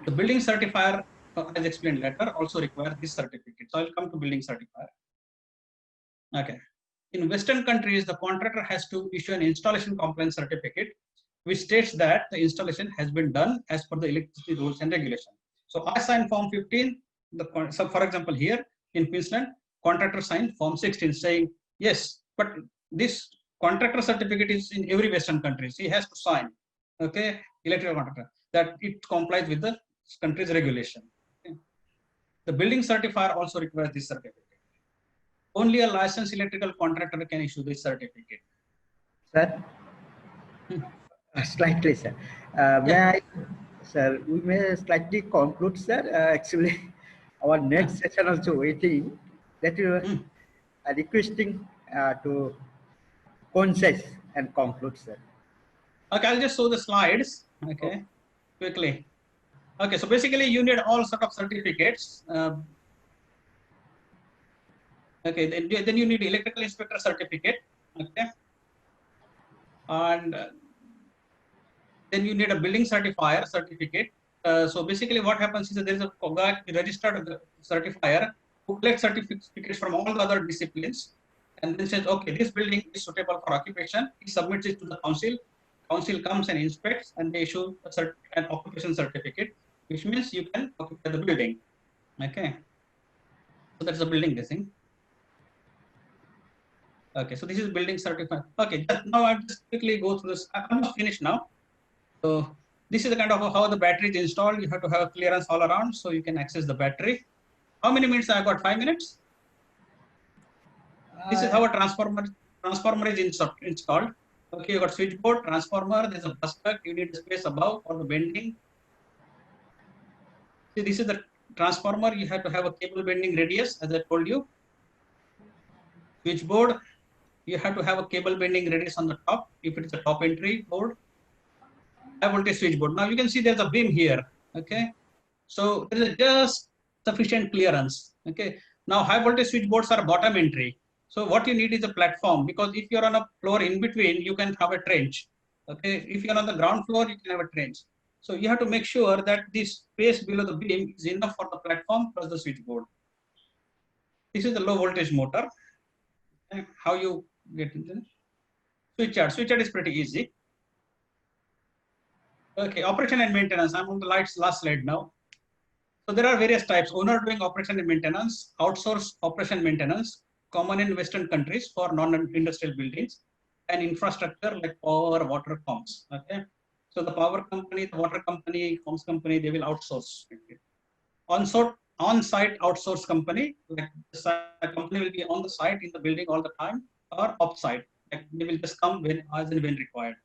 The building certifier, as explained later, also requires this certificate. So I'll come to building certifier. Okay. In Western countries, the contractor has to issue an installation compliance certificate, which states that the installation has been done as per the electricity rules and regulations. So I signed Form 15. So for example, here in Queensland, contractor signed Form 16 saying, yes, but this contractor certificate is in every Western countries. He has to sign, okay, electrical contractor, that it complies with the country's regulation. Okay. The building certifier also requires this certificate. Only a licensed electrical contractor can issue this certificate. Sir, slightly, sir. May I, sir, we may slightly conclude, sir. Actually, our next session also waiting. That you are requesting to concise and conclude, sir. Okay, I'll just show the slides. Okay, quickly. Okay, so basically you need all sort of certificates. Okay, then you need electrical inspector certificate. Okay, and then you need a building certifier certificate. So basically what happens is that there is a registered certifier who collects certificates from all the other disciplines and then says, okay, this building is suitable for occupation. He submits it to the council. Council comes and inspects and they issue an occupation certificate, which means you can occupy the building. Okay. So that's the building thing. Okay, so this is building certified. Okay, now I'll just quickly go through this. I'm almost finished now. So this is the kind of how the battery is installed. You have to have clearance all around so you can access the battery. How many minutes? I got 5 minutes. This is how a transformer is installed. Okay, you got switchboard, transformer. There's a bus duct. You need a space above for the bending. See, this is the transformer. You have to have a cable bending radius, as I told you. Switchboard. You have to have a cable bending radius on the top if it is a top entry board. High voltage switchboard. Now you can see there's a beam here. Okay, so there is just sufficient clearance. Okay, now high voltage switchboards are bottom entry. So what you need is a platform, because if you're on a floor in between, you can have a trench. Okay, if you're on the ground floor, you can have a trench. So you have to make sure that this space below the beam is enough for the platform plus the switchboard. This is the low voltage motor. Okay. How you get into this? Switchyard. Switchyard is pretty easy. Okay, operation and maintenance. I'm on the last slide now. So there are various types. Owner doing operation and maintenance, outsource operation maintenance, common in Western countries for non-industrial buildings, and infrastructure like power, water, comms. Okay, so the power company, the water company, comms company, they will outsource. Okay. On-site outsource company, like the company will be on the site in the building all the time, or off-site, like they will just come as and when required.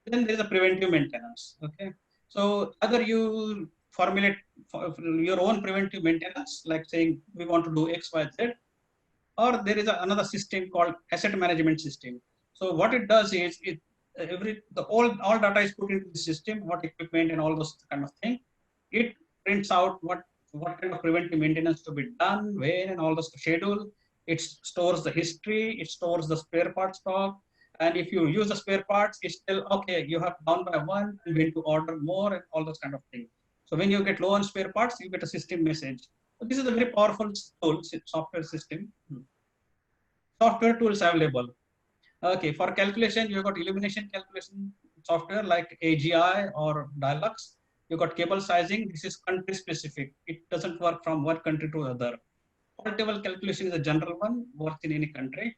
Then there is a preventive maintenance. Okay, so either you formulate your own preventive maintenance, like saying we want to do X, Y, Z, or there is another system called asset management system. So what it does is all data is put into the system, what equipment and all those kind of thing. It prints out what kind of preventive maintenance to be done, when, and all the schedule. It stores the history. It stores the spare part stock. And if you use the spare parts, it's still okay. You have down by one and when to order more and all those kind of things. So when you get low on spare parts, you get a system message. So this is a very powerful tool, software system. Software tools available. Okay, for calculation, you got illumination calculation software like AGI or Dialux. You got cable sizing. This is country specific. It doesn't work from one country to other. Fault table calculation is a general one, works in any country.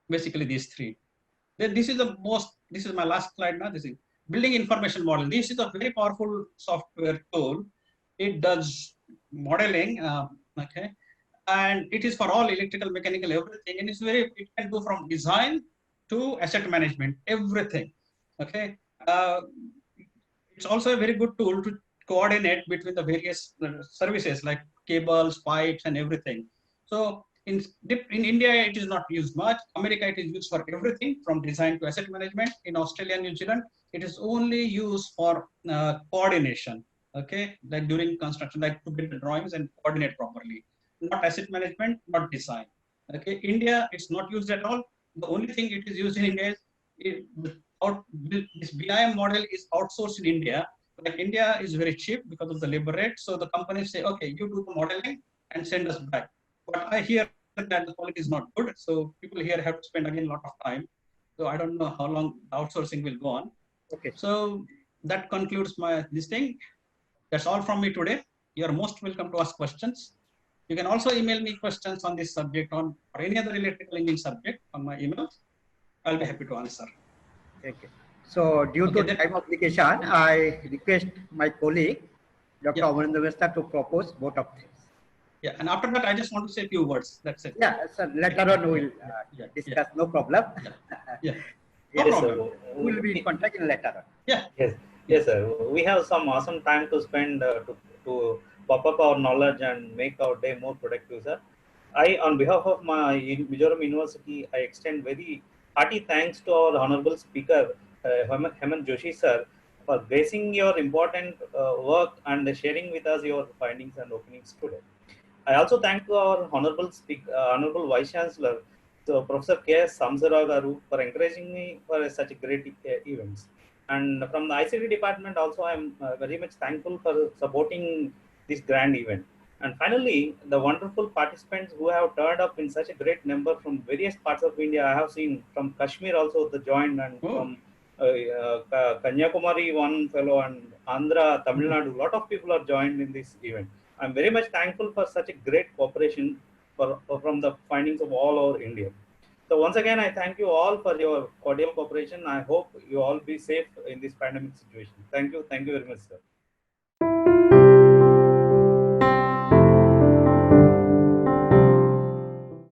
Basically, these three. Then this is my last slide now. This is building information model. This is a very powerful software tool. It does modeling, okay, and it is for all electrical, mechanical, everything. And it can do from design to asset management, everything. Okay, it's also a very good tool to coordinate between the various services like cables, pipes, and everything. So in India, it is not used much. America, it is used for everything from design to asset management. In Australia and New Zealand, it is only used for coordination. Okay, like during construction, like to build the drawings and coordinate properly. Not asset management, not design. Okay, India, it's not used at all. The only thing it is used in India is this BIM model is outsourced in India. Like India is very cheap because of the labor rate. So the companies say, okay, you do the modeling and send us back. But I hear that the quality is not good. So people here have to spend again a lot of time. So I don't know how long the outsourcing will go on. Okay. So that concludes this thing. That's all from me today. You're most welcome to ask questions. You can also email me questions on this subject or any other electrical engineering subject on my email. I'll be happy to answer. Thank you. So due to time obligation, I request my colleague, Dr. Amarendra Matsa, to propose both of things. Yeah, and after that, I just want to say a few words. That's it. Yeah, so later on we'll discuss. No problem. Yeah. No yes, problem. We'll be in contact later on. Yeah. Yes, sir. We have some awesome time to spend to pop up our knowledge and make our day more productive, sir. On behalf of my Mizoram University, I extend very hearty thanks to our honorable speaker, Hemant Joshi, sir, for gracing your important work and sharing with us your findings and openings today. I also thank to our honorable Vice Chancellor, so Professor K.S. Samsara Garu, for encouraging me for such a great events. And from the ICT department also, I am very much thankful for supporting this grand event. And finally, the wonderful participants who have turned up in such a great number from various parts of India. I have seen from Kashmir also the joined, and from Kanyakumari one fellow, and Andhra, Tamil Nadu. A lot of people are joined in this event. I'm very much thankful for such a great cooperation from the findings of all over India. So once again, I thank you all for your cordial cooperation. I hope you all be safe in this pandemic situation. Thank you. Thank you very much, sir.